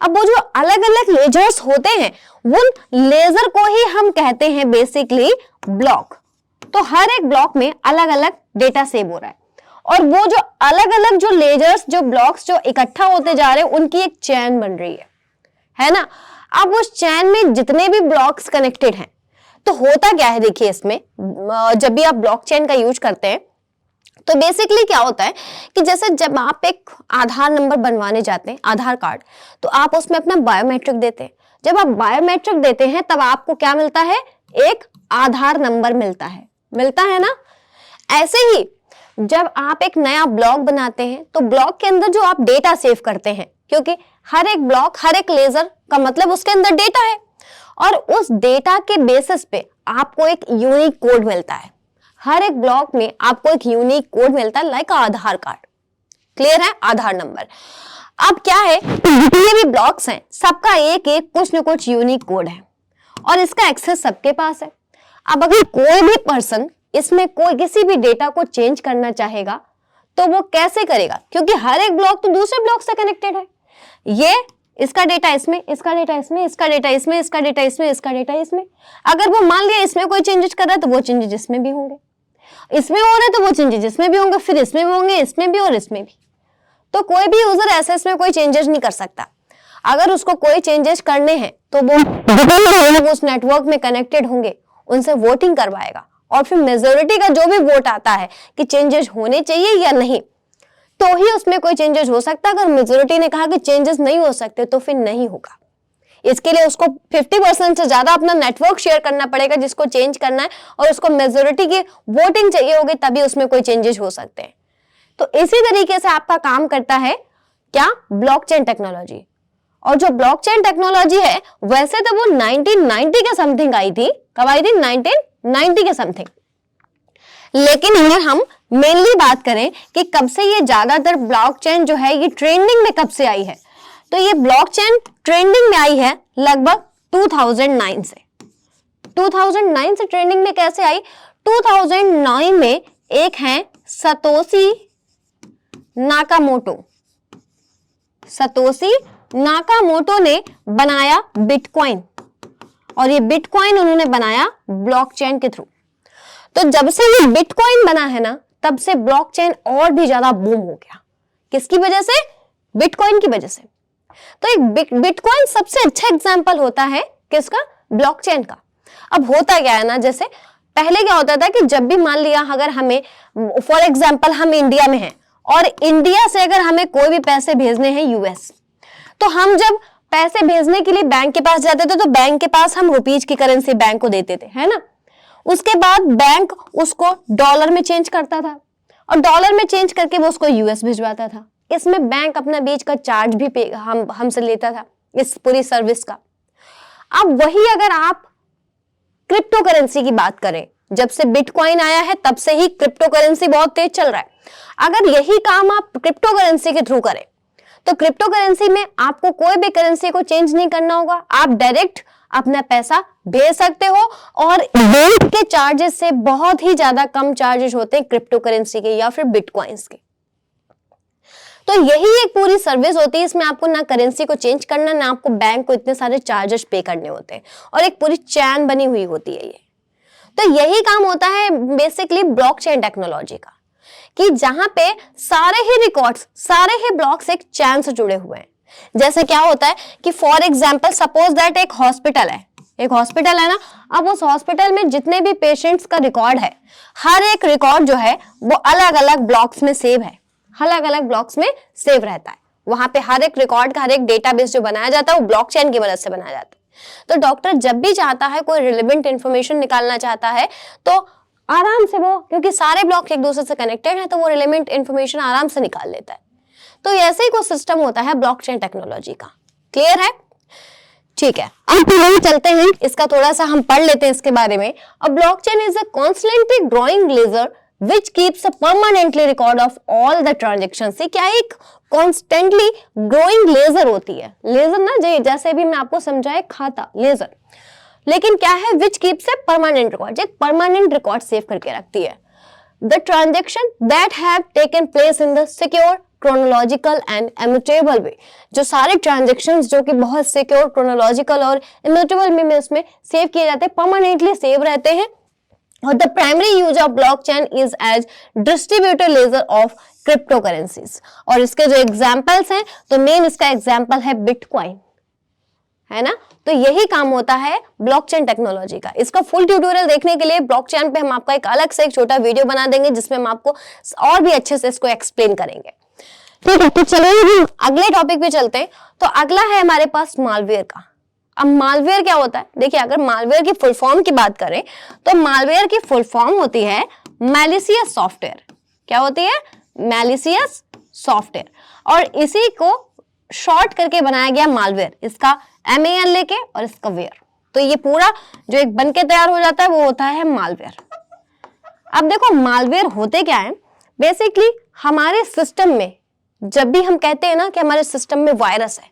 [SPEAKER 1] अब वो जो अलग अलग लेजर्स होते हैं उन लेजर को ही हम कहते हैं बेसिकली ब्लॉक। तो हर एक ब्लॉक में अलग अलग डेटा सेव हो रहा है और वो जो अलग अलग जो लेजर्स जो ब्लॉक्स जो इकट्ठा होते जा रहे हैं उनकी एक चैन बन रही है ना। अब उस चैन में जितने भी ब्लॉक्स कनेक्टेड हैं तो होता क्या है, देखिए इसमें जब भी आप ब्लॉकचेन का यूज करते हैं तो बेसिकली क्या होता है कि जैसे जब आप एक आधार नंबर बनवाने जाते हैं, आधार कार्ड, तो आप उसमें अपना बायोमेट्रिक देते हैं। जब आप बायोमेट्रिक देते हैं तब आपको क्या मिलता है, एक आधार नंबर मिलता है ना। ऐसे ही जब आप एक नया ब्लॉक बनाते हैं तो ब्लॉक के अंदर जो आप डेटा सेव करते हैं, क्योंकि हर एक ब्लॉक हर एक लेजर का मतलब उसके अंदर डेटा है और उस डेटा के बेसिस पे आपको एक यूनिक कोड मिलता है। हर एक ब्लॉक में आपको एक यूनिक कोड मिलता है, लाइक आधार कार्ड। क्लियर है, आधार नंबर। अब क्या है, जितने भी ब्लॉक्स हैं सबका एक एक कुछ न कुछ यूनिक कोड है और इसका एक्सेस सबके पास है। अब अगर कोई भी पर्सन इसमें कोई किसी भी डेटा को चेंज करना चाहेगा तो वो कैसे करेगा, क्योंकि हर एक ब्लॉक तो दूसरे ब्लॉक से कनेक्टेड है। ये इसका डेटा इसमें, इसका डेटा इसमें, इसका डेटा इसमें, इसका डेटा इसमें, इसका डेटा इसमें। अगर वो मान लिया इसमें कोई चेंजेस कर रहा है तो वो चेंजेस इसमें भी होंगे, इसमें हो रहे तो वो चेंजेस इसमें भी होंगे, फिर इसमें भी होंगे, इसमें भी और इसमें भी। तो कोई भी यूजर ऐसे इसमें कोई चेंजेस नहीं कर सकता। अगर उसको कोई चेंजेस करने हैं तो वो उस नेटवर्क में कनेक्टेड होंगे, उनसे वोटिंग करवाएगा और फिर मेजोरिटी का जो भी वोट आता है कि चेंजेस होने चाहिए या नहीं, तो ही उसमें कोई चेंजेस हो सकता है। अगर मेजोरिटी ने कहा कि चेंजेस नहीं हो सकते तो फिर नहीं होगा। इसके लिए उसको 50% से ज्यादा अपना नेटवर्क शेयर करना पड़ेगा जिसको चेंज करना है, और उसको मेजोरिटी की वोटिंग चाहिए होगी, तभी उसमें कोई चेंजेस हो सकते हैं। तो इसी तरीके से आपका काम करता है क्या, ब्लॉकचेन टेक्नोलॉजी। और जो ब्लॉकचेन टेक्नोलॉजी है वैसे तो वो 1990 के समथिंग आई थी। कब आई थी, 1990 के समथिंग। लेकिन अगर हम मेनली बात करें कि कब से ये ज्यादातर ब्लॉकचेन जो है ये ट्रेंडिंग में कब से आई है, तो ये ब्लॉकचेन ट्रेंडिंग में आई है लगभग 2009 से। 2009 से ट्रेंडिंग में कैसे आई, 2009 में एक है सतोशी नाकामोटो। सतोशी नाकामोटो ने बनाया बिटकॉइन, और ये बिटकॉइन उन्होंने बनाया ब्लॉकचेन के थ्रू। तो जब से ये बिटकॉइन बना है ना, तब से ब्लॉकचेन और भी ज्यादा बूम हो गया। किसकी वजह से, बिटकॉइन की वजह से। तो एक बिटकॉइन सबसे अच्छा एग्जांपल होता है किसका, ब्लॉकचेन का। अब होता क्या है ना, जैसे पहले क्या होता था कि जब भी मान लिया अगर हमें फॉर एग्जांपल हम इंडिया में हैं और इंडिया से अगर हमें कोई भी पैसे भेजने हैं यूएस, तो हम जब पैसे भेजने के लिए बैंक के पास जाते थे तो बैंक के पास हम रुपीज की करेंसी बैंक को देते थे, है ना। उसके बाद बैंक उसको डॉलर में चेंज करता था और डॉलर में चेंज करके वो उसको यूएस भिजवाता था। इसमें बैंक अपना बीच का चार्ज भी हमसे लेता था इस पूरी सर्विस का। अब वही अगर आप क्रिप्टो करेंसी की बात करें, जब से बिटकॉइन आया है तब से ही क्रिप्टो करेंसी बहुत तेज चल रहा है। अगर यही काम आप क्रिप्टो करेंसी के थ्रू करें तो क्रिप्टो करेंसी में आपको कोई भी करेंसी को चेंज नहीं करना होगा, आप डायरेक्ट अपना पैसा भेज सकते हो और बैंक के चार्जेस से बहुत ही ज्यादा कम चार्जेस होते हैं क्रिप्टो करेंसी के या फिर बिटकॉइंस के। तो यही एक पूरी सर्विस होती है, इसमें आपको ना करेंसी को चेंज करना, ना आपको बैंक को इतने सारे चार्जेस पे करने होते हैं, और एक पूरी चैन बनी हुई होती है ये। तो यही काम होता है बेसिकली ब्लॉकचेन टेक्नोलॉजी का, कि जहां पे सारे ही रिकॉर्ड्स, सारे ही ब्लॉक्स एक चैन से जुड़े हुए हैं। जैसे क्या होता है कि फॉर एग्जाम्पल सपोज दैट एक हॉस्पिटल है, एक हॉस्पिटल है ना। अब उस हॉस्पिटल में जितने भी पेशेंट्स का रिकॉर्ड है, हर एक रिकॉर्ड जो है वो अलग अलग ब्लॉक्स में सेव है, अलग अलग ब्लॉक्स में सेव रहता है। वहां पे हर एक रिकॉर्ड का हर एक डेटाबेस जो बनाया जाता है वो ब्लॉकचेन की मदद से बनाया जाता है। तो डॉक्टर जब भी चाहता है कोई रिलेवेंट इंफॉर्मेशन निकालना चाहता है तो आराम से वो, क्योंकि सारे ब्लॉक एक दूसरे से कनेक्टेड है, तो वो रिलेवेंट इंफॉर्मेशन आराम से निकाल लेता है। तो ऐसे ही कुछ सिस्टम होता है ब्लॉकचेन टेक्नोलॉजी का। क्लियर है, ठीक है। अब हम चलते हैं, इसका थोड़ा सा हम पढ़ लेते हैं इसके बारे में। A blockchain is a constantly growing ledger which keeps a permanently record of all the transactions। क्या एक constantly growing लेजर होती है। लेजर ना जैसे भी मैं आपको समझाया खाता लेजर, लेकिन क्या है which keeps a permanent record, एक permanent record सेव करके रखती है। The transaction that have taken place in the secure chronological and immutable way. जो सारे ट्रांजेक्शन्स जो कि बहुत सिक्योर, क्रोनोलॉजिकल और इम्यूटेबल वे में उसमें सेव किए जाते हैं, परमानेंटली सेव रहते हैं। और the primary use of blockchain is as distributed ledger of crypto currencies. और इसके जो एग्जाम्पल्स हैं, तो मेन इसका एग्जाम्पल है बिटकॉइन, है ना। तो यही काम होता है ब्लॉकचेन टेक्नोलॉजी का। इसका फुल ट्यूटोरियल देखने के लिए ब्लॉकचेन पे हम आपका एक अलग से एक छोटा वीडियो बना देंगे, जिसमें हम आपको और भी अच्छे से इसको एक्सप्लेन करेंगे। ठीक है, तो चलिए अगले टॉपिक पे चलते हैं। तो अगला है हमारे पास मालवेयर का। अब मालवेयर क्या होता है? देखिए, अगर मालवेयर की फुल फॉर्म की बात करें तो मालवेयर की फुल फॉर्म होती है मैलिशियस सॉफ्टवेयर। क्या होती है? Malicious software. और इसी को शॉर्ट करके बनाया गया मालवेयर, इसका MAL लेके और इसका वेयर। तो ये पूरा जो एक बनके तैयार हो जाता है वो होता है मालवेयर। अब देखो, मालवेयर होते क्या है? बेसिकली हमारे सिस्टम में जब भी हम कहते हैं ना कि हमारे सिस्टम में वायरस है,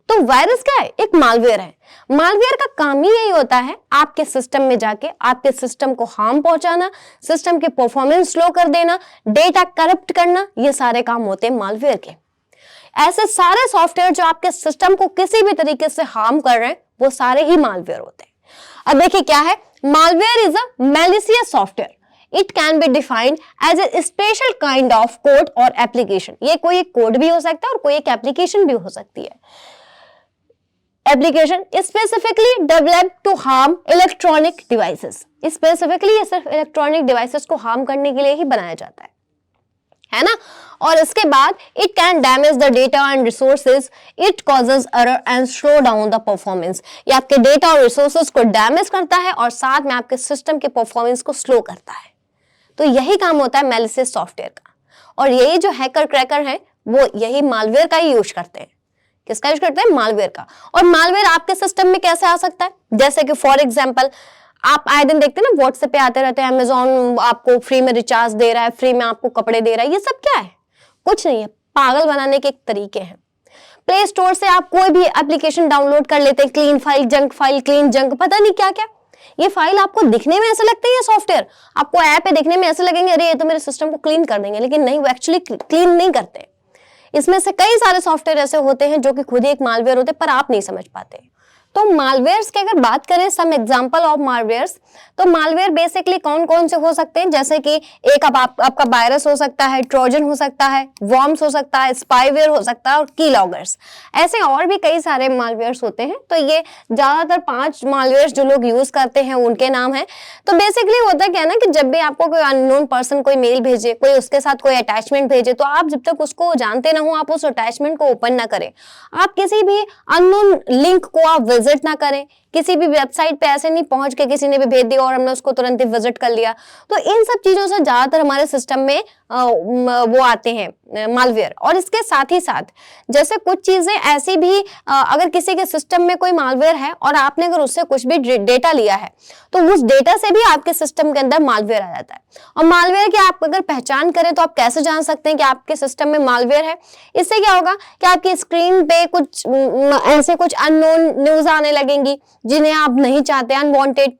[SPEAKER 1] तो वायरस क्या है? एक मालवेयर है। मालवेयर का काम ही यही होता है आपके सिस्टम में जाके आपके सिस्टम को हार्म पहुंचाना, सिस्टम के परफॉर्मेंस स्लो कर देना, डेटा करप्ट करना, ये सारे काम होते हैं मालवेयर के। ऐसे सारे सॉफ्टवेयर जो आपके सिस्टम को किसी भी तरीके से हार्म कर रहे हैं, वो सारे ही मालवेयर होते हैं। अब देखिए क्या है, malware is a malicious software. It can be defined as a special kind of code और एप्लीकेशन। ये कोई एक कोड भी हो सकता है और कोई एक एप्लीकेशन भी हो सकती है। Application specifically developed to harm electronic devices. Specifically ये सिर्फ इलेक्ट्रॉनिक डिवाइसेस को हार्म करने के लिए ही बनाया जाता है ना। और इसके बाद it can damage the data and resources, it causes error and slow down the performance. ये आपके डेटा और रिसोर्सेज को डैमेज करता है और साथ में आपके सिस्टम के परफॉर्मेंस को स्लो करता है। तो यही काम होता है मैलिशियस सॉफ्टवेयर का। और यही जो हैकर क्रैकर है वो यही मालवेयर का ही यूज करते हैं। किसका यूज करते हैं? मालवेयर का। और मालवेयर आपके सिस्टम में कैसे आ सकता है? जैसे कि फॉर एग्जांपल, आप आए दिन देखते हैं ना व्हाट्सएप पे आते रहते हैं, अमेजॉन आपको फ्री में रिचार्ज दे रहा है, फ्री में आपको कपड़े दे रहा है। ये सब क्या है? कुछ नहीं है, पागल बनाने के एक तरीके हैं। प्ले स्टोर से आप कोई भी एप्लीकेशन डाउनलोड कर लेते हैं, क्लीन फाइल, क्लीन जंक, पता नहीं क्या क्या। ये फाइल आपको दिखने में ऐसे लगते हैं, ये सॉफ्टवेयर आपको ऐप पे देखने में ऐसे लगेंगे, अरे ये तो मेरे सिस्टम को क्लीन कर देंगे, लेकिन नहीं, वो एक्चुअली क्लीन नहीं करते। इसमें से कई सारे सॉफ्टवेयर ऐसे होते हैं जो कि खुद ही एक मालवेयर होते हैं, पर आप नहीं समझ पाते। तो मालवेयर्स की अगर बात करें, सम एग्जांपल ऑफ मालवेयर्स, तो मालवेयर बेसिकली कौन कौन से हो सकते हैं? जैसे कि एक आपका वायरस हो सकता है, ट्रोजन हो सकता है, वॉर्म्स हो सकता है, स्पाईवेयर हो सकता है और कीलॉगर्स। ऐसे और भी कई सारे मालवेयर्स होते हैं। तो ये ज्यादातर 5 मालवेयर्स जो लोग यूज करते हैं उनके नाम है। तो बेसिकली होता क्या है ना कि जब भी आपको कोई अननोन पर्सन कोई मेल भेजे, कोई उसके साथ कोई अटैचमेंट भेजे, तो आप जब तक उसको जानते ना हो, आप उस अटैचमेंट को ओपन ना करें। आप किसी भी अननोन लिंक को आप विजिट ना करें। किसी भी वेबसाइट पे ऐसे नहीं पहुंच के किसी ने भी भेज दिया और हमने उसको तुरंत ही विजिट कर लिया। तो इन सब चीजों से ज्यादातर हमारे सिस्टम में वो आते हैं मालवेयर। और इसके साथ ही साथ जैसे कुछ चीजें ऐसी भी, अगर किसी के सिस्टम में कोई मालवेयर है और आपने अगर उससे कुछ भी डेटा लिया है, तो उस डेटा से भी आपके सिस्टम के अंदर मालवेयर आ जाता है। और मालवेयर की आप अगर पहचान करें तो आप कैसे जान सकते हैं कि आपके सिस्टम में मालवेयर है? इससे क्या होगा कि आपकी स्क्रीन पे कुछ ऐसे कुछ अननोन न्यूज आने लगेंगी जिन्हें आप नहीं चाहते, अनवांटेड।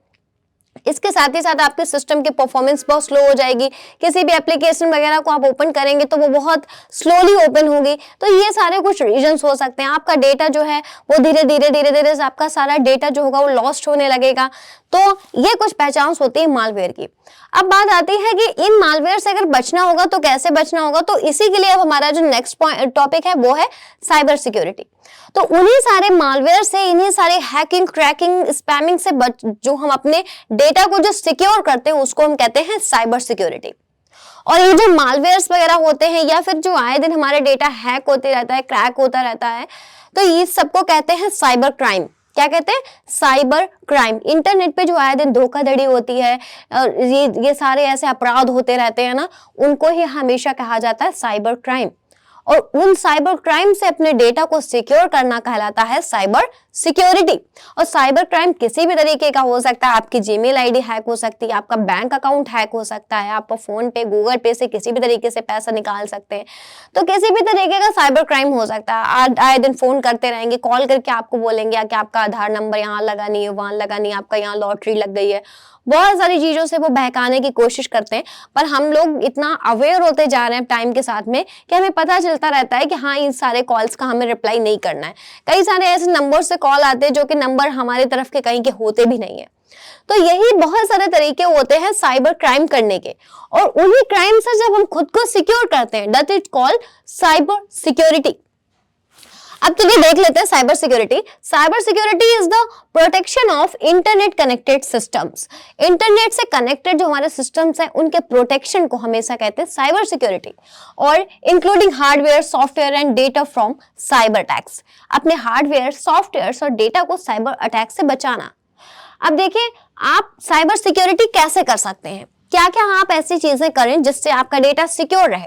[SPEAKER 1] इसके साथ ही साथ आपके सिस्टम की परफॉर्मेंस बहुत स्लो हो जाएगी। किसी भी एप्लीकेशन वगैरह को आप ओपन करेंगे तो वो बहुत स्लोली ओपन होगी। तो ये सारे कुछ रीजंस हो सकते हैं। आपका डेटा जो है वो धीरे धीरे आपका सारा डेटा जो होगा वो लॉस्ट होने लगेगा। तो ये कुछ पहचान होती है मालवेयर की। अब बात आती है कि इन मालवेयर से अगर बचना होगा तो कैसे बचना होगा। तो इसी के लिए अब हमारा जो नेक्स्ट टॉपिक है वो है साइबर सिक्योरिटी। तो उन्हीं सारे मालवेयर से, इन्हीं सारे हैकिंग, क्रैकिंग, स्पैमिंग से जो हम अपने डेटा को जो सिक्योर करते हैं उसको हम कहते हैं साइबर सिक्योरिटी। और ये जो मालवेयर्स वगैरह होते हैं या फिर जो आए दिन हमारे डेटा हैक होते रहता है, क्रैक होता रहता है, तो ये सबको कहते हैं साइबर क्राइम। क्या कहते हैं? Cyber crime. इंटरनेट पे जो आए दिन धोखाधड़ी होती है, ये सारे ऐसे अपराध होते रहते हैं ना, उनको ही हमेशा कहा जाता है साइबर क्राइम। और उन साइबर क्राइम से अपने डेटा को सिक्योर करना कहलाता है साइबर सिक्योरिटी। और साइबर क्राइम किसी भी तरीके का हो सकता है, आपकी जीमेल आईडी हैक हो सकती है, आपका बैंक अकाउंट हैक हो सकता है, आप फोन पे गूगल पे से किसी भी तरीके से पैसा निकाल सकते हैं, तो किसी भी तरीके का साइबर क्राइम हो सकता है। आए दिन फोन करते रहेंगे, कॉल करके आपको बोलेंगे कि आपका आधार नंबर यहाँ लगा नहीं है, वहां लगा नहीं है, आपका यहाँ लॉटरी लग गई है, बहुत सारी चीजों से वो बहकाने की कोशिश करते हैं। पर हम लोग इतना अवेयर होते जा रहे हैं टाइम के साथ में कि हमें पता चलता रहता है कि हाँ, इन सारे कॉल्स का हमें रिप्लाई नहीं करना है। कई सारे ऐसे नंबर से कॉल आते हैं जो कि नंबर हमारे तरफ के कहीं के होते भी नहीं है। तो यही बहुत सारे तरीके होते हैं साइबर क्राइम करने के, और उन्हीं क्राइम से जब हम खुद को सिक्योर करते हैं, that is called cyber security. अब चलिए देख लेते हैं cyber security. Cyber security is the protection of internet connected systems. Internet से कनेक्टेड जो हमारे सिस्टम्स हैं उनके प्रोटेक्शन को हमेशा कहते हैं साइबर सिक्योरिटी, और including hardware, software and data from cyber attacks. अपने हार्डवेयर, सॉफ्टवेयर और डेटा को साइबर अटैक से बचाना। अब देखिए, आप साइबर सिक्योरिटी कैसे कर सकते हैं, क्या क्या आप ऐसी चीजें करें जिससे आपका डेटा सिक्योर रहे।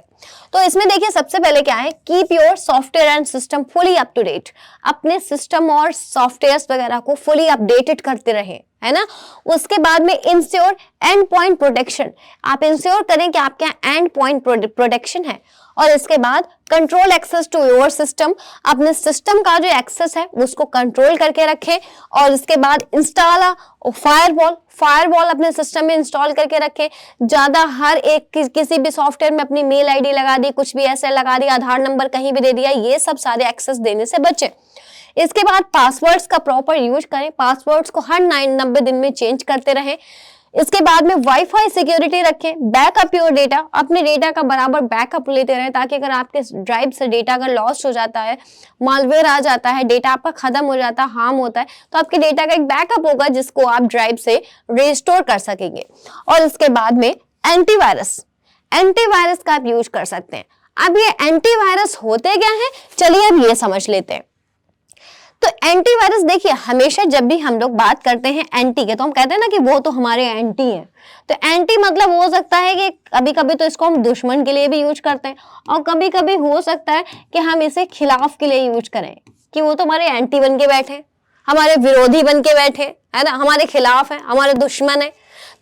[SPEAKER 1] तो इसमें देखिए, सबसे पहले क्या है, keep your software and system fully up to date. अपने सिस्टम और सॉफ्टवेयर्स वगैरह को फुली अपडेटेड करते रहें, है ना। उसके बाद में इंश्योर एंड पॉइंट प्रोटेक्शन। आप इंश्योर करें कि आपके यहाँ एंड पॉइंट प्रोटेक्शन है। और इसके बाद control access to your system. अपने सिस्टम का जो एक्सेस है उसको कंट्रोल करके रखें। और इसके बाद इंस्टॉल फायरवॉल अपने सिस्टम में इंस्टॉल करके रखें। ज्यादा हर एक किसी भी सॉफ्टवेयर में अपनी मेल आईडी लगा दी, कुछ भी ऐसे लगा दिया, आधार नंबर कहीं भी दे दिया, ये सब सारे एक्सेस देने से बचें। इसके बाद पासवर्ड्स का प्रॉपर यूज करें। पासवर्ड्स को हर 90 दिन में चेंज करते रहें। इसके बाद में वाईफाई सिक्योरिटी रखें। Backup your data. अपने डेटा का बराबर बैकअप लेते रहें, ताकि अगर आपके ड्राइव से डेटा अगर लॉस्ट हो जाता है, मालवेयर आ जाता है, डेटा आपका खत्म हो जाता है, हार्म होता है, तो आपके डेटा का एक बैकअप होगा जिसको आप ड्राइव से रिस्टोर कर सकेंगे। और इसके बाद में एंटीवायरस का आप यूज कर सकते हैं। अब ये एंटीवायरस होते क्या है, चलिए अब ये समझ लेते हैं। तो एंटीवायरस देखिए, हमेशा जब भी हम लोग बात करते हैं एंटी के, तो हम कहते हैं ना कि वो तो हमारे एंटी हैं। तो एंटी मतलब हो सकता है कि कभी कभी तो इसको हम दुश्मन के लिए भी यूज करते हैं, और कभी कभी हो सकता है कि हम इसे खिलाफ के लिए यूज करें, कि वो तो हमारे एंटी बन के बैठे, हमारे विरोधी बन के बैठे, है ना, हमारे खिलाफ है, हमारे दुश्मन है।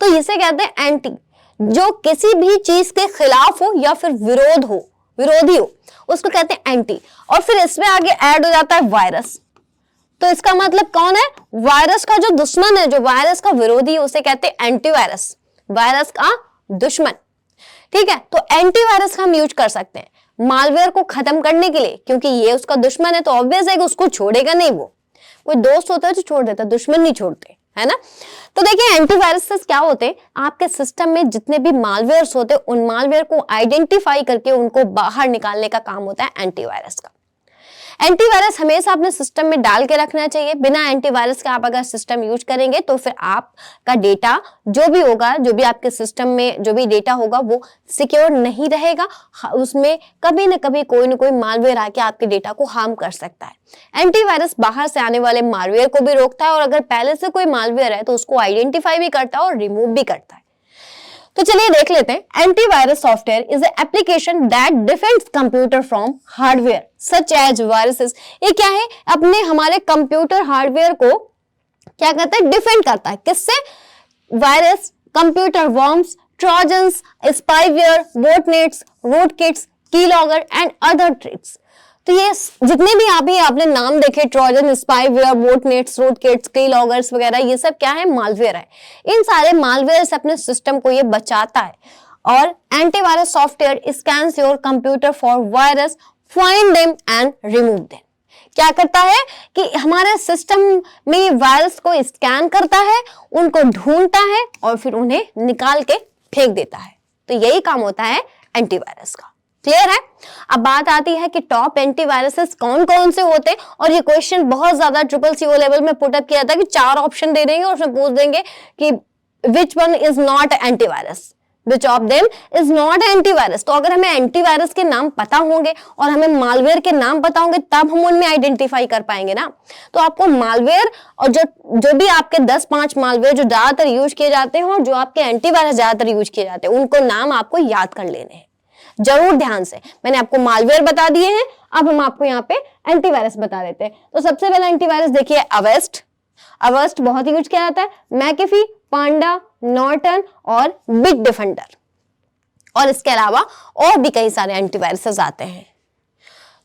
[SPEAKER 1] तो इसे कहते हैं एंटी, जो किसी भी चीज के खिलाफ हो या फिर विरोधी हो, उसको कहते हैं एंटी। और फिर इसमें आगे ऐड हो जाता है वायरस। तो इसका मतलब कौन है, वायरस का जो दुश्मन है, जो वायरस का विरोधी है, उसे कहते हैं एंटीवायरस, वायरस का दुश्मन। ठीक है, तो एंटीवायरस का हम यूज कर सकते हैं मालवेयर को खत्म करने के लिए, क्योंकि ये उसका दुश्मन है, तो ऑब्वियस है कि उसको छोड़ेगा नहीं। वो कोई दोस्त होता है जो छोड़ देता है, दुश्मन नहीं छोड़ते, है ना। तो देखिए, एंटीवायरस क्या होते हैं, आपके सिस्टम में जितने भी मालवेयर्स होते हैं, उन मालवेयर को आइडेंटिफाई करके उनको बाहर निकालने का काम होता है एंटीवायरस का। एंटीवायरस हमेशा अपने सिस्टम में डाल के रखना चाहिए। बिना एंटीवायरस के आप अगर सिस्टम यूज करेंगे तो फिर आपका डेटा जो भी होगा, जो भी आपके सिस्टम में जो भी डेटा होगा, वो सिक्योर नहीं रहेगा। उसमें कभी न कभी कोई न कोई मालवेयर आके आपके डेटा को हार्म कर सकता है। एंटीवायरस बाहर से आने वाले मालवेयर को भी रोकता है, और अगर पहले से कोई मालवेयर है तो उसको आइडेंटिफाई भी करता है और रिमूव भी करता है। तो चलिए देख लेते हैं। Antivirus software is an application that defends computer from hardware such as viruses. ये क्या है, अपने हमारे कंप्यूटर हार्डवेयर को क्या करता है, डिफेंड करता है। किससे, virus, computer worms, trojans, spyware, botnets, rootkits, keylogger and other tricks. तो ये जितने भी आपने नाम देखे, trojan, spyware, botnets, rootkits, keyloggers वगैरह, ये सब क्या है, मालवेयर है। इन सारे मालवेयर से अपने सिस्टम को ये बचाता है। और antivirus software scans your computer for virus, find them and remove them. क्या करता है कि हमारे सिस्टम में वायरस को स्कैन करता है, उनको ढूंढता है और फिर उन्हें निकाल के फेंक देता है। तो यही काम होता है एंटीवायरस का। क्लियर है। अब बात आती है कि टॉप एंटीवायरसेस कौन कौन से होते हैं, और ये क्वेश्चन बहुत ज्यादा CCC लेवल में पुटअप किया था कि 4 ऑप्शन दे देंगे और उसमें पूछ देंगे कि which one is not antivirus, which of them is not antivirus. तो अगर हमें एंटीवायरस के नाम पता होंगे और हमें मालवेयर के नाम पता होंगे, तब हम उनमें आइडेंटिफाई कर पाएंगे ना। तो आपको मालवेयर और जो भी आपके 10-5 मालवेयर जो ज्यादातर यूज किए जाते हैं और जो आपके एंटीवायरस ज्यादातर यूज किए जाते हैं, उनको नाम आपको याद कर लेने हैं। जरूर ध्यान से। मैंने आपको मालवेयर बता दिए हैं, अब हम आपको यहाँ पे एंटीवायरस बता देते हैं। तो सबसे पहला एंटीवायरस देखिए अवेस्ट। अवेस्ट बहुत यूज किया जाता है, मैकेफी, पांडा, नॉर्टन और बिग डिफेंडर, और इसके अलावा और भी कई सारे एंटीवायरसेस आते हैं।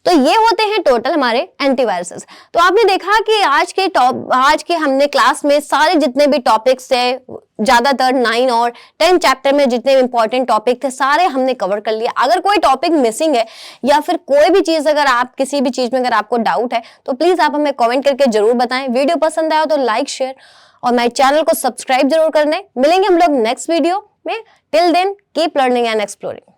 [SPEAKER 1] तो ये होते हैं टोटल हमारे एंटीवायरसेस। तो आपने देखा कि आज के हमने क्लास में सारे जितने भी टॉपिक्स थे, ज्यादातर 9 और 10 चैप्टर में जितने इंपॉर्टेंट टॉपिक थे सारे हमने कवर कर लिया। अगर कोई टॉपिक मिसिंग है या फिर कोई भी चीज, अगर आप किसी भी चीज में अगर आपको डाउट है तो प्लीज आप हमें कमेंट करके जरूर बताएं। वीडियो पसंद आया तो लाइक, शेयर और मेरे चैनल को सब्सक्राइब जरूर कर दें। मिलेंगे हम लोग नेक्स्ट वीडियो में। Till then keep learning and exploring.